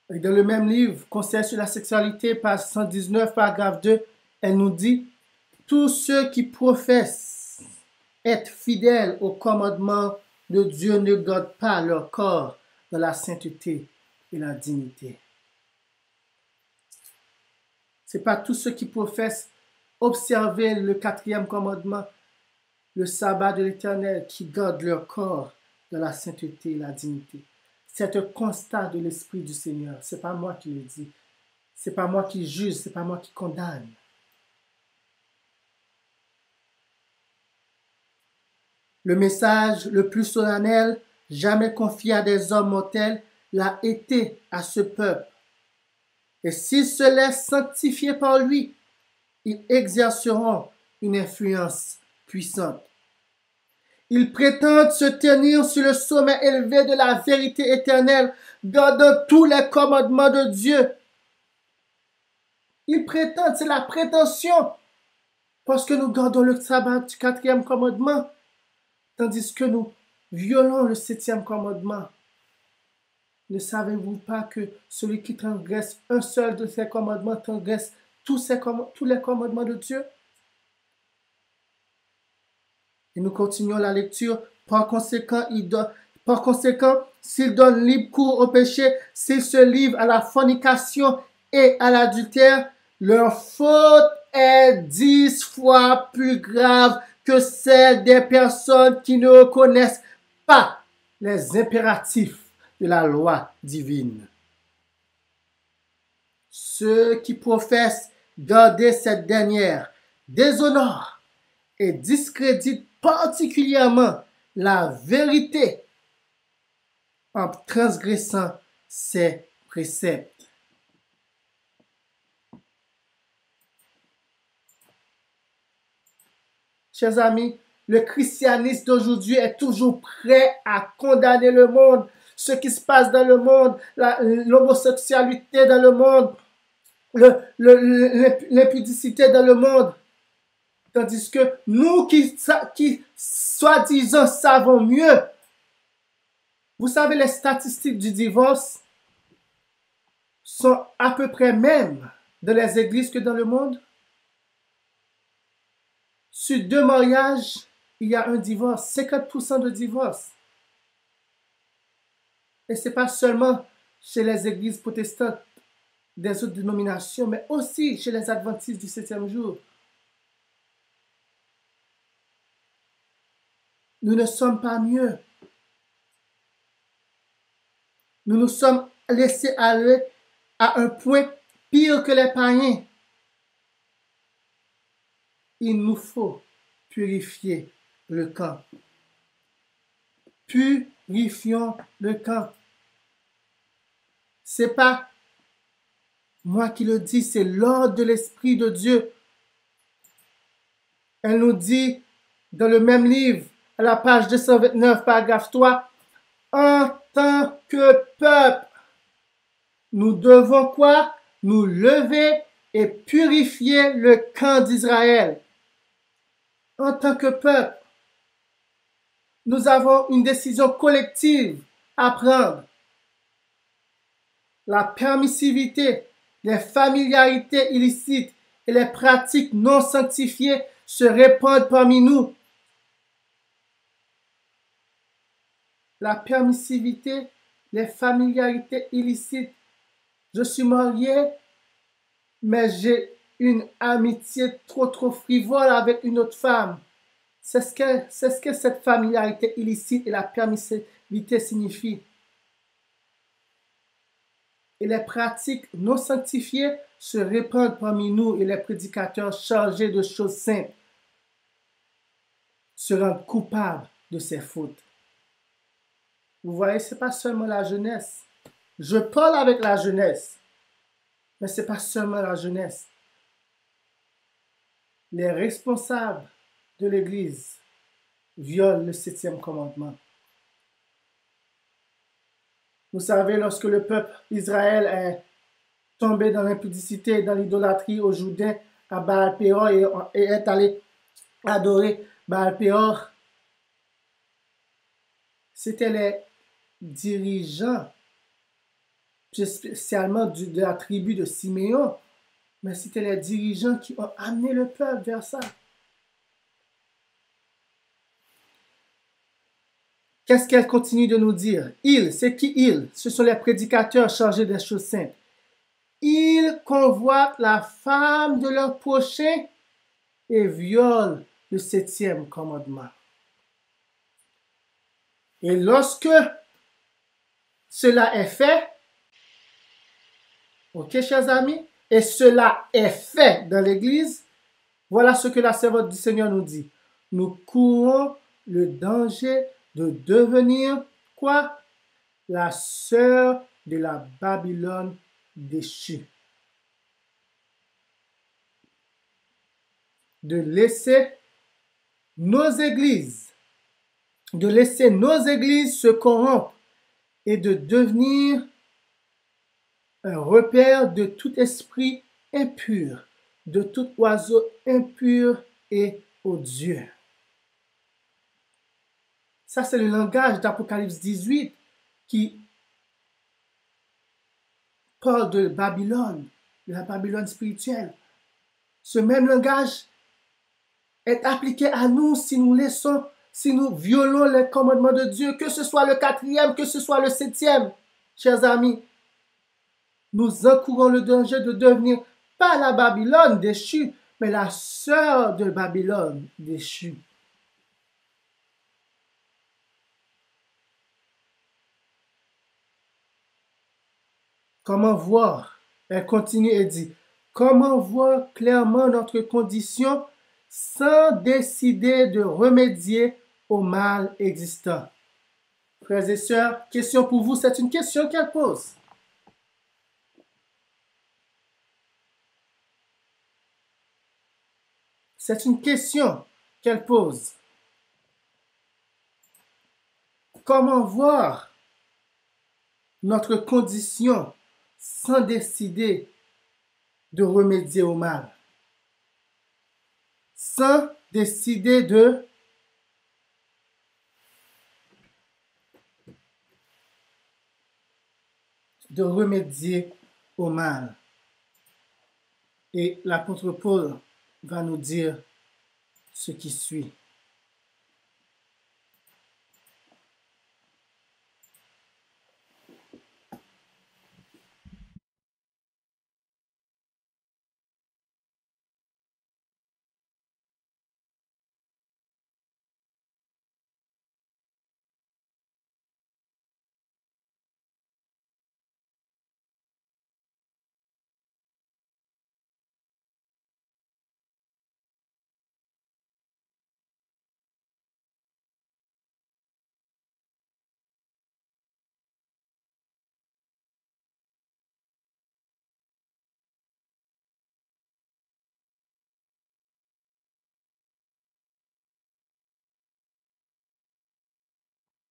Et dans le même livre, Conseil sur la sexualité, page 119, paragraphe 2, elle nous dit « Tous ceux qui professent être fidèles au commandement de Dieu ne gardent pas leur corps dans la sainteté et la dignité. » Ce n'est pas tous ceux qui professent observer le 4e commandement, le sabbat de l'Éternel, qui gardent leur corps dans la sainteté et la dignité. C'est un constat de l'Esprit du Seigneur. Ce n'est pas moi qui le dis. Ce n'est pas moi qui juge. Ce n'est pas moi qui condamne. Le message le plus solennel, jamais confié à des hommes mortels, l'a été à ce peuple. Et s'ils se laissent sanctifier par lui, ils exerceront une influence puissante. Ils prétendent se tenir sur le sommet élevé de la vérité éternelle, gardant tous les commandements de Dieu. Ils prétendent, c'est la prétention, parce que nous gardons le sabbat du 4e commandement, tandis que nous violons le 7e commandement. Ne savez-vous pas que celui qui transgresse un seul de ces commandements transgresse tous les commandements de Dieu? Et nous continuons la lecture. Par conséquent, s'ils donnent libre cours au péché, s'ils se livrent à la fornication et à l'adultère, leur faute est 10 fois plus grave que celle des personnes qui ne reconnaissent pas les impératifs de la loi divine. Ceux qui professent garder cette dernière déshonorent et discréditent particulièrement la vérité en transgressant ses préceptes. Chers amis, le christianisme d'aujourd'hui est toujours prêt à condamner le monde, ce qui se passe dans le monde, l'homosexualité dans le monde, l'impudicité dans le monde. Tandis que nous qui soi-disant savons mieux, vous savez les statistiques du divorce, sont à peu près mêmes dans les églises que dans le monde. Sur 2 mariages, il y a un divorce, 50% de divorce. Et ce n'est pas seulement chez les églises protestantes des autres dénominations, mais aussi chez les adventistes du 7e jour. Nous ne sommes pas mieux. Nous nous sommes laissés aller à un point pire que les païens. Il nous faut purifier le camp. Purifions le camp. C'est pas moi qui le dis, c'est l'ordre de l'Esprit de Dieu. Elle nous dit dans le même livre, à la page 229, paragraphe 3, en tant que peuple, nous devons quoi? Nous lever et purifier le camp d'Israël. En tant que peuple, nous avons une décision collective à prendre. La permissivité, les familiarités illicites et les pratiques non sanctifiées se répandent parmi nous. La permissivité, les familiarités illicites. Je suis marié, mais j'ai une amitié trop frivole avec une autre femme. C'est ce que cette familiarité illicite et la permissivité signifient. Et les pratiques non sanctifiées se répandent parmi nous et les prédicateurs chargés de choses saintes se rendent coupables de ces fautes. Vous voyez, ce n'est pas seulement la jeunesse. Je parle avec la jeunesse, mais ce n'est pas seulement la jeunesse. Les responsables de l'Église violent le 7e commandement. Vous savez, lorsque le peuple Israël est tombé dans l'impudicité, dans l'idolâtrie au Jourdain, à Baal-Péor et est allé adorer Baal-Péor, c'était les dirigeants, spécialement de la tribu de Siméon, mais c'était les dirigeants qui ont amené le peuple vers ça. Qu'est-ce qu'elle continue de nous dire? Ils, c'est qui ils? Ce sont les prédicateurs chargés des choses saintes. Ils convoitent la femme de leur prochain et violent le 7e commandement. Et lorsque cela est fait, ok, chers amis, et cela est fait dans l'Église, voilà ce que la servante du Seigneur nous dit. Nous courons le danger de devenir quoi? La sœur de la Babylone déchue. De laisser nos églises se corrompre et de devenir un repère de tout esprit impur, de tout oiseau impur et odieux. Ça, c'est le langage d'Apocalypse 18 qui parle de Babylone, de la Babylone spirituelle. Ce même langage est appliqué à nous si nous violons les commandements de Dieu, que ce soit le 4e, que ce soit le 7e. Chers amis, nous encourons le danger de devenir pas la Babylone déchue, mais la sœur de Babylone déchue. Comment voir? Elle continue et dit, comment voir clairement notre condition sans décider de remédier au mal existant? Frères et sœurs, question pour vous, c'est une question qu'elle pose. C'est une question qu'elle pose. Comment voir notre condition sans décider de remédier au mal? Sans décider de remédier au mal. Et l'apôtre Paul va nous dire ce qui suit.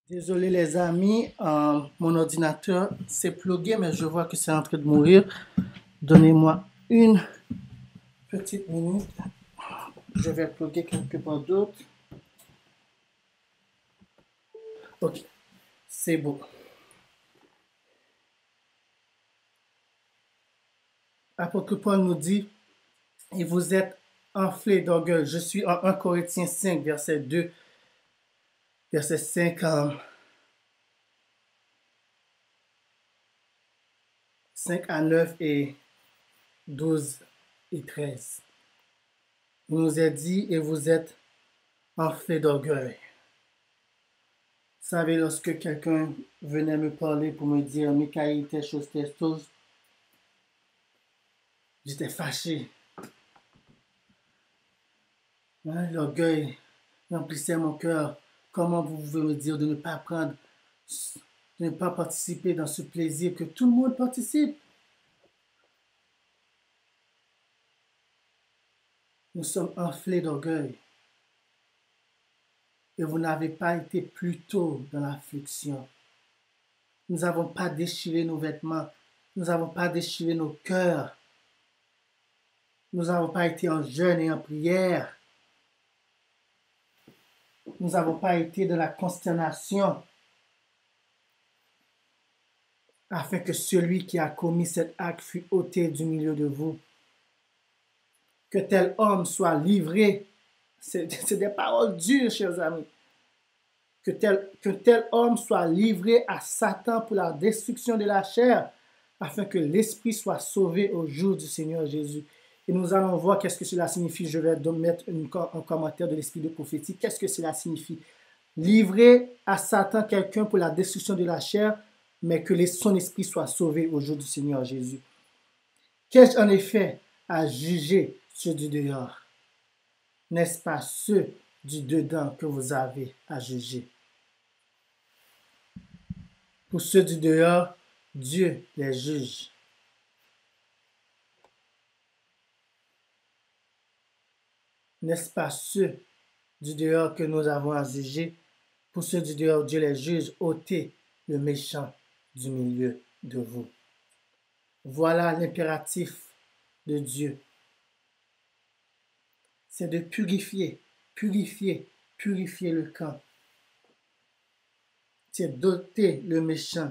Désolé les amis, mon ordinateur s'est plugué, mais je vois que c'est en train de mourir. Donnez-moi une petite minute. Je vais plugger quelque part d'autre. Ok, c'est beau. L'apôtre Paul nous dit, et vous êtes enflés d'orgueil. Je suis en 1 Corinthiens 5, verset 2, verset 5, 5 à 9 et 12 et 13. Il nous est dit, et vous êtes enflés d'orgueil. Vous savez, lorsque quelqu'un venait me parler pour me dire, Michael, telle chose, j'étais fâché. Hein, l'orgueil remplissait mon cœur. Comment vous pouvez me dire de ne pas prendre, de ne pas participer dans ce plaisir, que tout le monde participe? Nous sommes enflés d'orgueil. Et vous n'avez pas été plus tôt dans l'affliction. Nous n'avons pas déchiré nos vêtements. Nous n'avons pas déchiré nos cœurs. Nous n'avons pas été en jeûne et en prière. Nous n'avons pas été de la consternation afin que celui qui a commis cet acte fût ôté du milieu de vous. Que tel homme soit livré. C'est des paroles dures, chers amis. Que tel homme soit livré à Satan pour la destruction de la chair, afin que l'esprit soit sauvé au jour du Seigneur Jésus. Et nous allons voir qu'est-ce que cela signifie. Je vais mettre un commentaire de l'esprit de prophétie. Qu'est-ce que cela signifie? Livrer à Satan quelqu'un pour la destruction de la chair, mais que son esprit soit sauvé au jour du Seigneur Jésus. Qu'ai-je en effet à juger ceux du dehors? N'est-ce pas ceux du dedans que vous avez à juger? Pour ceux du dehors, Dieu les juge. N'est-ce pas ceux du dehors que nous avons à juger? Pour ceux du dehors, Dieu les juge. Ôtez le méchant du milieu de vous. Voilà l'impératif de Dieu. C'est de purifier le camp. C'est d'ôter le méchant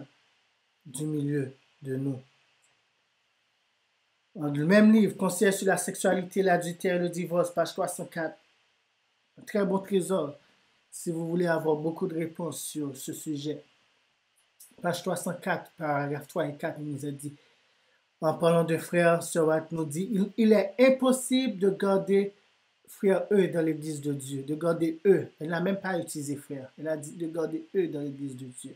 du milieu de nous. Dans le même livre, Conseil sur la sexualité, l'adultère et le divorce, page 304. Un très bon trésor si vous voulez avoir beaucoup de réponses sur ce sujet. Page 304, paragraphe 3 et 4, il nous a dit, en parlant de frère, Sir White nous dit, il est impossible de garder frère eux dans l'église de Dieu, de garder eux. Elle n'a même pas utilisé frère, elle a dit de garder eux dans l'église de Dieu.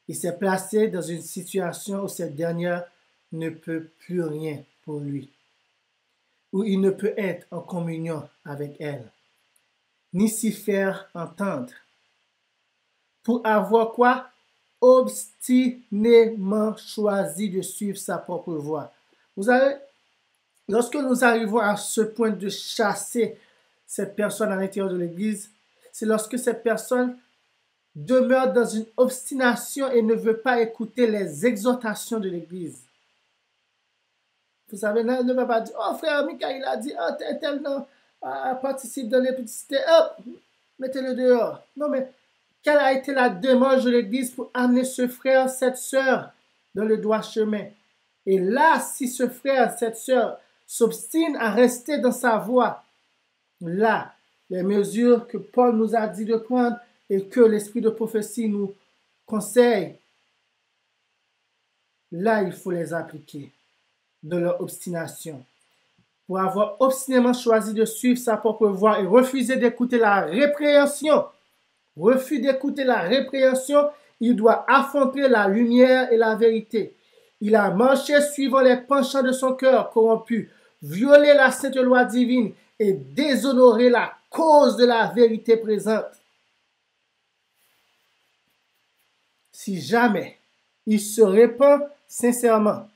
Il s'est placé dans une situation où cette dernière ne peut plus rien pour lui, où il ne peut être en communion avec elle, ni s'y faire entendre, pour avoir quoi? Obstinément choisi de suivre sa propre voie. Vous savez, lorsque nous arrivons à ce point de chasser cette personne à l'intérieur de l'Église, c'est lorsque cette personne demeure dans une obstination et ne veut pas écouter les exhortations de l'Église. Vous savez, elle ne va pas dire, oh frère Michael a dit, oh tel non, participe dans l'épicité, hop, mettez-le dehors. Non mais, quelle a été la démarche de l'Église pour amener ce frère, cette sœur dans le droit chemin? Et là, si ce frère, cette sœur s'obstine à rester dans sa voie, là, les mesures que Paul nous a dit de prendre et que l'esprit de prophétie nous conseille, là, il faut les appliquer de leur obstination. Pour avoir obstinément choisi de suivre sa propre voie et refuser d'écouter la répréhension, il doit affronter la lumière et la vérité. Il a marché suivant les penchants de son cœur corrompu, violé la sainte loi divine et déshonoré la cause de la vérité présente. Si jamais il se répand sincèrement,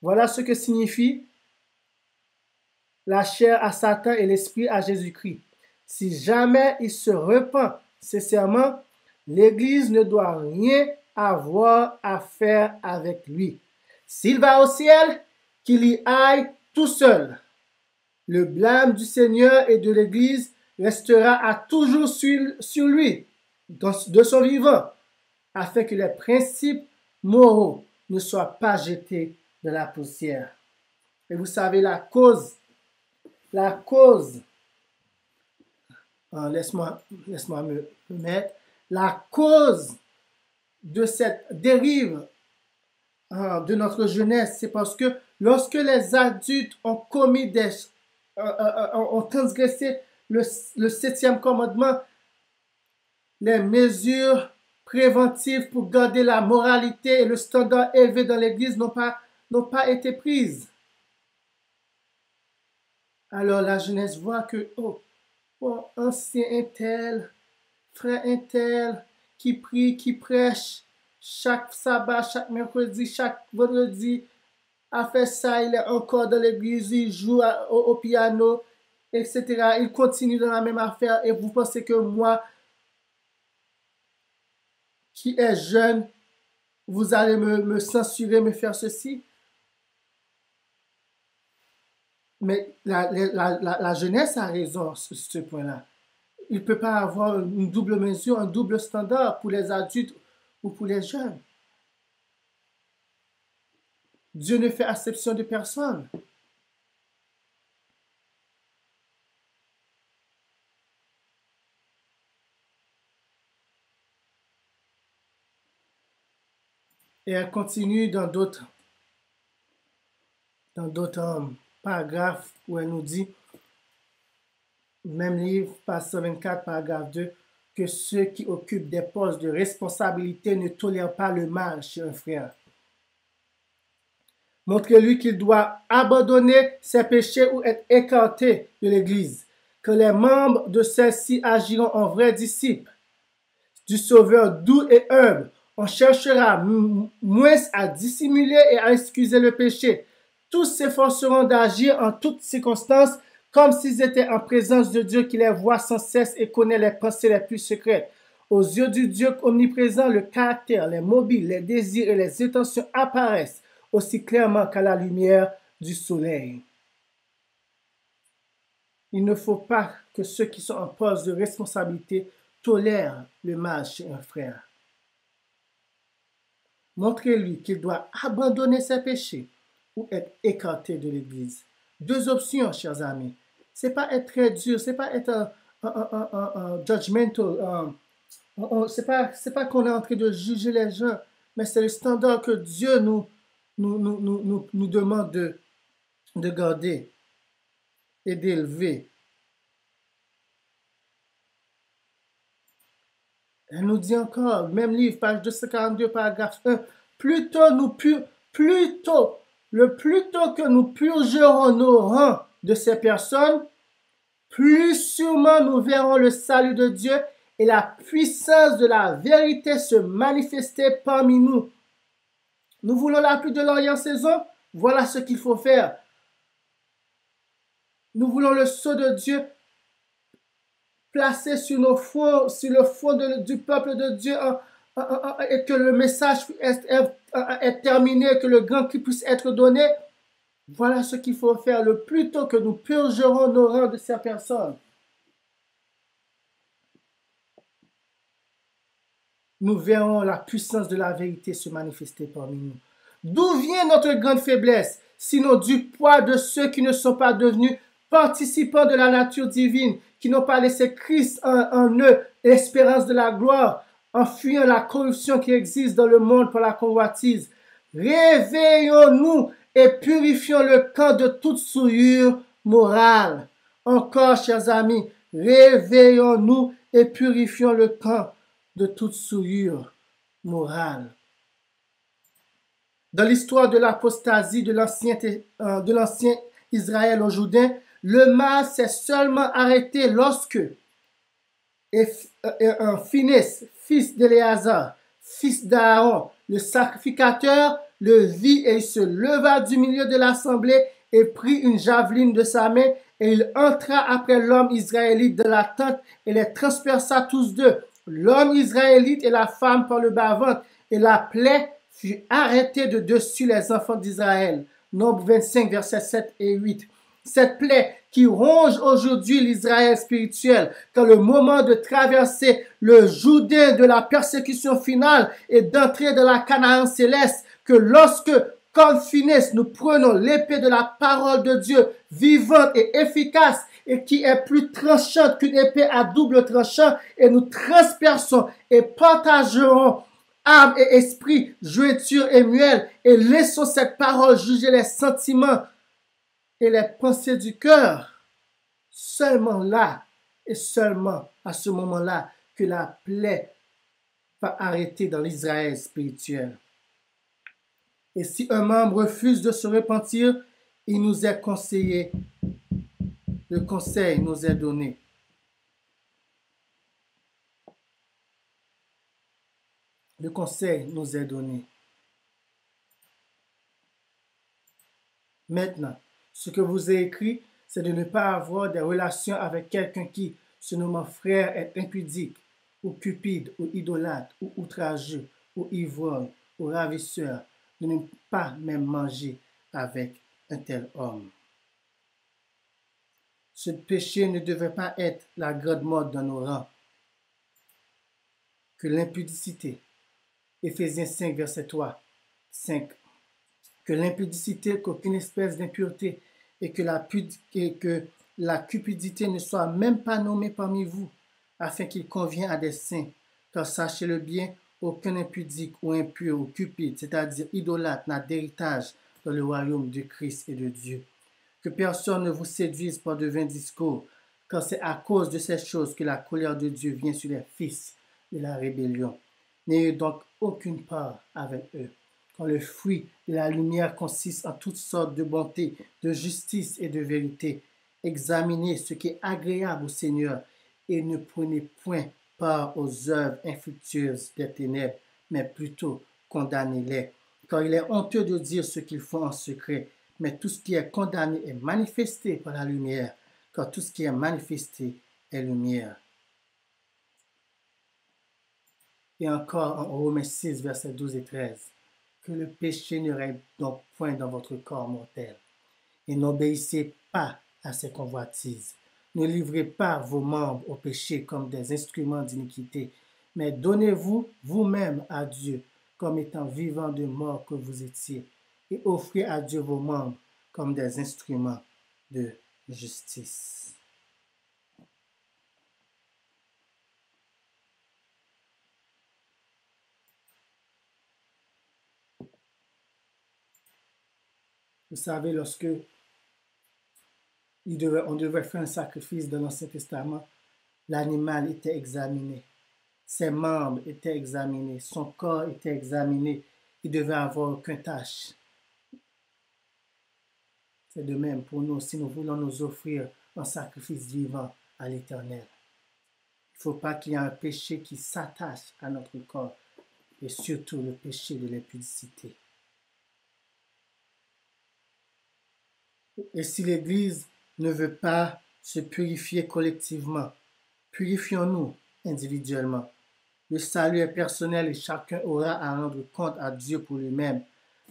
voilà ce que signifie la chair à Satan et l'esprit à Jésus-Christ. Si jamais il se repent sincèrement, l'Église ne doit rien avoir à faire avec lui. S'il va au ciel, qu'il y aille tout seul. Le blâme du Seigneur et de l'Église restera à toujours sur lui, de son vivant, afin que les principes moraux ne soient pas jetés de la poussière. Et vous savez la cause, laisse-moi me mettre, la cause de cette dérive de notre jeunesse, c'est parce que lorsque les adultes ont commis ont transgressé le 7e commandement, les mesures préventives pour garder la moralité et le standard élevé dans l'Église n'ont pas été prises. Alors la jeunesse voit que, ancien un tel, frère un tel, qui prie, qui prêche, chaque sabbat, chaque mercredi, chaque vendredi, a fait ça, il est encore dans l'église, il joue au piano, etc. Il continue dans la même affaire et vous pensez que moi, qui est jeune, vous allez me censurer, me faire ceci? Mais la jeunesse a raison sur ce point-là. Il ne peut pas avoir une double mesure, un double standard pour les adultes ou pour les jeunes. Dieu ne fait acception de personne. Et elle continue dans d'autres paragraphes où elle nous dit, même livre, page 124, paragraphe 2, que ceux qui occupent des postes de responsabilité ne tolèrent pas le mal chez un frère. Montrez-lui qu'il doit abandonner ses péchés ou être écarté de l'Église, que les membres de celle-ci agiront en vrais disciples du Sauveur doux et humble. On cherchera moins à dissimuler et à excuser le péché. Tous s'efforceront d'agir en toutes circonstances comme s'ils étaient en présence de Dieu qui les voit sans cesse et connaît les pensées les plus secrètes. Aux yeux du Dieu omniprésent, le caractère, les mobiles, les désirs et les intentions apparaissent aussi clairement qu'à la lumière du soleil. Il ne faut pas que ceux qui sont en poste de responsabilité tolèrent le mal chez un frère. Montrez-lui qu'il doit abandonner ses péchés ou être écarté de l'Église. Deux options, chers amis. C'est pas être très dur, c'est pas être un judgmental. C'est pas qu'on est en train de juger les gens, mais c'est le standard que Dieu nous demande de garder et d'élever. Elle nous dit encore, même livre, page 242, paragraphe 1, le plus tôt que nous purgerons nos rangs de ces personnes, plus sûrement nous verrons le salut de Dieu et la puissance de la vérité se manifester parmi nous. Nous voulons la pluie de l'Orient en saison? Voilà ce qu'il faut faire. Nous voulons le sceau de Dieu placé sur nos fronts, sur le front du peuple de Dieu, et que le message est terminé, que le grand cri puisse être donné. Voilà ce qu'il faut faire le plus tôt que nous purgerons nos rangs de ces personnes. Nous verrons la puissance de la vérité se manifester parmi nous. D'où vient notre grande faiblesse, sinon du poids de ceux qui ne sont pas devenus participants de la nature divine, qui n'ont pas laissé Christ en eux, l'espérance de la gloire, en fuyant la corruption qui existe dans le monde par la convoitise. Réveillons-nous et purifions le camp de toute souillure morale. Encore, chers amis, réveillons-nous et purifions le camp de toute souillure morale. Dans l'histoire de l'apostasie de l'ancien Israël aux Jourdain, le mal s'est seulement arrêté lorsque Phinéas, fils d'Éléazar, fils d'Aaron, le sacrificateur, le vit et il se leva du milieu de l'assemblée et prit une javeline de sa main et il entra après l'homme israélite de la tente et les transperça tous deux, l'homme israélite et la femme par le bas-ventre, et la plaie fut arrêtée de dessus les enfants d'Israël. Nombre 25, versets 7 et 8. Cette plaie qui ronge aujourd'hui l'Israël spirituel, quand le moment de traverser le Jourdain de la persécution finale et d'entrer dans la Canaan céleste, que lorsque, comme Phinéas, nous prenons l'épée de la parole de Dieu, vivante et efficace, et qui est plus tranchante qu'une épée à double tranchant, et nous transperçons et partagerons âme et esprit, jointure et muelle, et laissons cette parole juger les sentiments et les pensées du cœur. Seulement là, et seulement à ce moment-là, que la plaie va arrêter dans l'Israël spirituel. Et si un membre refuse de se repentir, il nous est conseillé, le conseil nous est donné. Le conseil nous est donné. Maintenant, ce que vous ai écrit, c'est de ne pas avoir des relations avec quelqu'un qui, se nommant frère, est impudique, ou cupide, ou idolâtre, ou outrageux, ou ivrogne, ou ravisseur, de ne pas même manger avec un tel homme. Ce péché ne devait pas être la grande mode dans nos rangs. Que l'impudicité, Éphésiens 5, verset 3, 5, que l'impudicité, qu'aucune espèce d'impureté, et que la cupidité ne soit même pas nommée parmi vous, afin qu'il convienne à des saints. Car sachez-le bien, aucun impudique ou impur ou cupide, c'est-à-dire idolâtre, n'a d'héritage dans le royaume de Christ et de Dieu. Que personne ne vous séduise par de vains discours, car c'est à cause de ces choses que la colère de Dieu vient sur les fils de la rébellion. N'ayez donc aucune part avec eux. Quand le fruit de la lumière consiste en toutes sortes de bonté, de justice et de vérité, examinez ce qui est agréable au Seigneur et ne prenez point part aux œuvres infructueuses des ténèbres, mais plutôt condamnez-les. Car il est honteux de dire ce qu'ils font en secret, mais tout ce qui est condamné est manifesté par la lumière, car tout ce qui est manifesté est lumière. Et encore en Romains 6, versets 12 et 13. Que le péché ne règne donc point dans votre corps mortel. Et n'obéissez pas à ses convoitises. Ne livrez pas vos membres au péché comme des instruments d'iniquité, mais donnez-vous vous-même à Dieu comme étant vivants de mort que vous étiez, et offrez à Dieu vos membres comme des instruments de justice. Vous savez, lorsque on devait faire un sacrifice dans l'Ancien Testament, l'animal était examiné, ses membres étaient examinés, son corps était examiné, il devait avoir aucune tâche. C'est de même pour nous, si nous voulons nous offrir un sacrifice vivant à l'Éternel. Il ne faut pas qu'il y ait un péché qui s'attache à notre corps, et surtout le péché de l'impudicité. Et si l'Église ne veut pas se purifier collectivement, purifions-nous individuellement. Le salut est personnel et chacun aura à rendre compte à Dieu pour lui-même.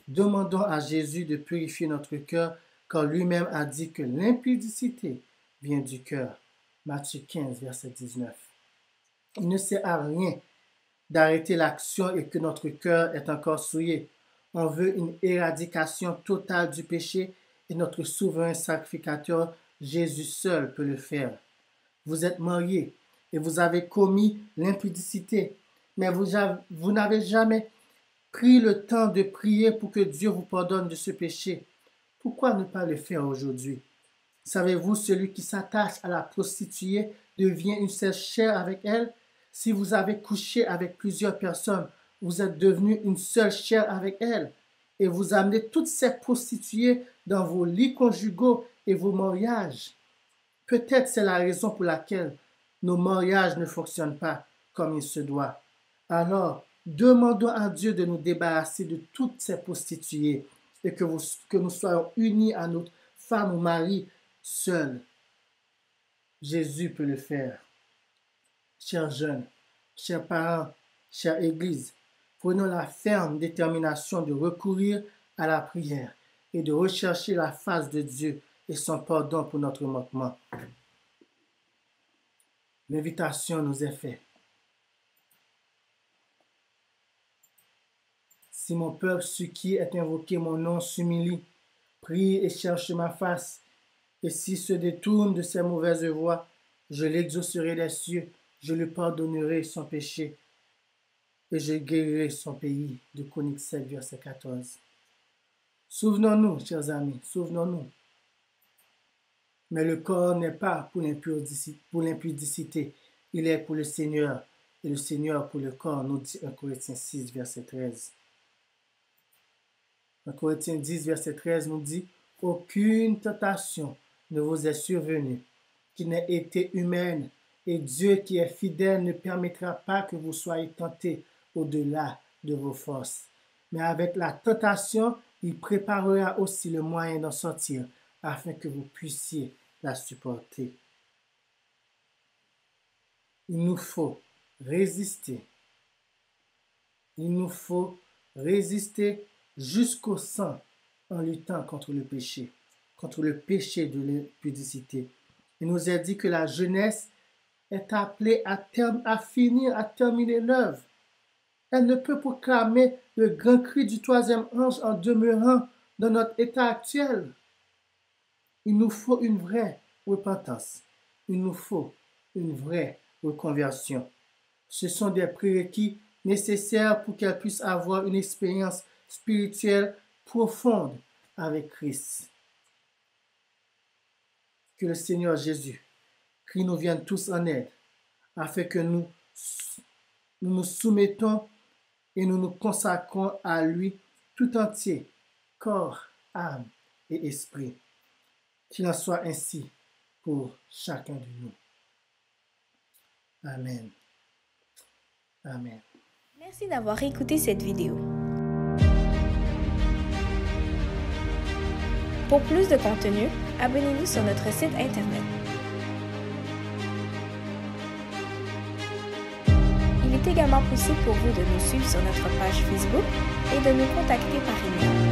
Demandons à Jésus de purifier notre cœur, car lui-même a dit que l'impudicité vient du cœur. Matthieu 15, verset 19. Il ne sert à rien d'arrêter l'action et que notre cœur est encore souillé. On veut une éradication totale du péché et notre souverain sacrificateur, Jésus seul, peut le faire. Vous êtes mariés et vous avez commis l'impudicité, mais vous n'avez jamais pris le temps de prier pour que Dieu vous pardonne de ce péché. Pourquoi ne pas le faire aujourd'hui? Savez-vous, celui qui s'attache à la prostituée devient une seule chair avec elle? Si vous avez couché avec plusieurs personnes, vous êtes devenu une seule chair avec elle. Et vous amenez toutes ces prostituées dans vos lits conjugaux et vos mariages. Peut-être c'est la raison pour laquelle nos mariages ne fonctionnent pas comme il se doit. Alors, demandons à Dieu de nous débarrasser de toutes ces prostituées et que nous soyons unis à notre femme ou mari seul. Jésus peut le faire. Chers jeunes, chers parents, chère Église, prenons la ferme détermination de recourir à la prière et de rechercher la face de Dieu et son pardon pour notre manquement. L'invitation nous est faite. Si mon peuple, ce qui est invoqué mon nom, s'humilie, prie et cherche ma face, et s'il se détourne de ses mauvaises voies, je l'exaucerai des cieux, je lui pardonnerai son péché, et je guérirai son pays. De Chroniques 7, verset 14. Souvenons-nous, chers amis, souvenons-nous. Mais le corps n'est pas pour l'impudicité, il est pour le Seigneur, et le Seigneur pour le corps, nous dit 1 Corinthiens 6, verset 13. 1 Corinthiens 10, verset 13 nous dit « Aucune tentation ne vous est survenue qui n'ait été humaine, et Dieu qui est fidèle ne permettra pas que vous soyez tentés au-delà de vos forces. Mais avec la tentation, il préparera aussi le moyen d'en sortir, afin que vous puissiez la supporter. » Il nous faut résister. Il nous faut résister jusqu'au sang en luttant contre le péché de l'impudicité. Il nous est dit que la jeunesse est appelée à terminer l'œuvre. Elle ne peut proclamer le grand cri du troisième ange en demeurant dans notre état actuel. Il nous faut une vraie repentance. Il nous faut une vraie reconversion. Ce sont des prérequis nécessaires pour qu'elle puisse avoir une expérience spirituelle profonde avec Christ. Que le Seigneur Jésus, qui nous vienne tous en aide, afin que nous nous soumettons et nous nous consacrons à lui tout entier, corps, âme et esprit. Qu'il en soit ainsi pour chacun de nous. Amen. Amen. Merci d'avoir écouté cette vidéo. Pour plus de contenu, abonnez-vous sur notre site internet. Il est également possible pour vous de nous suivre sur notre page Facebook et de nous contacter par email.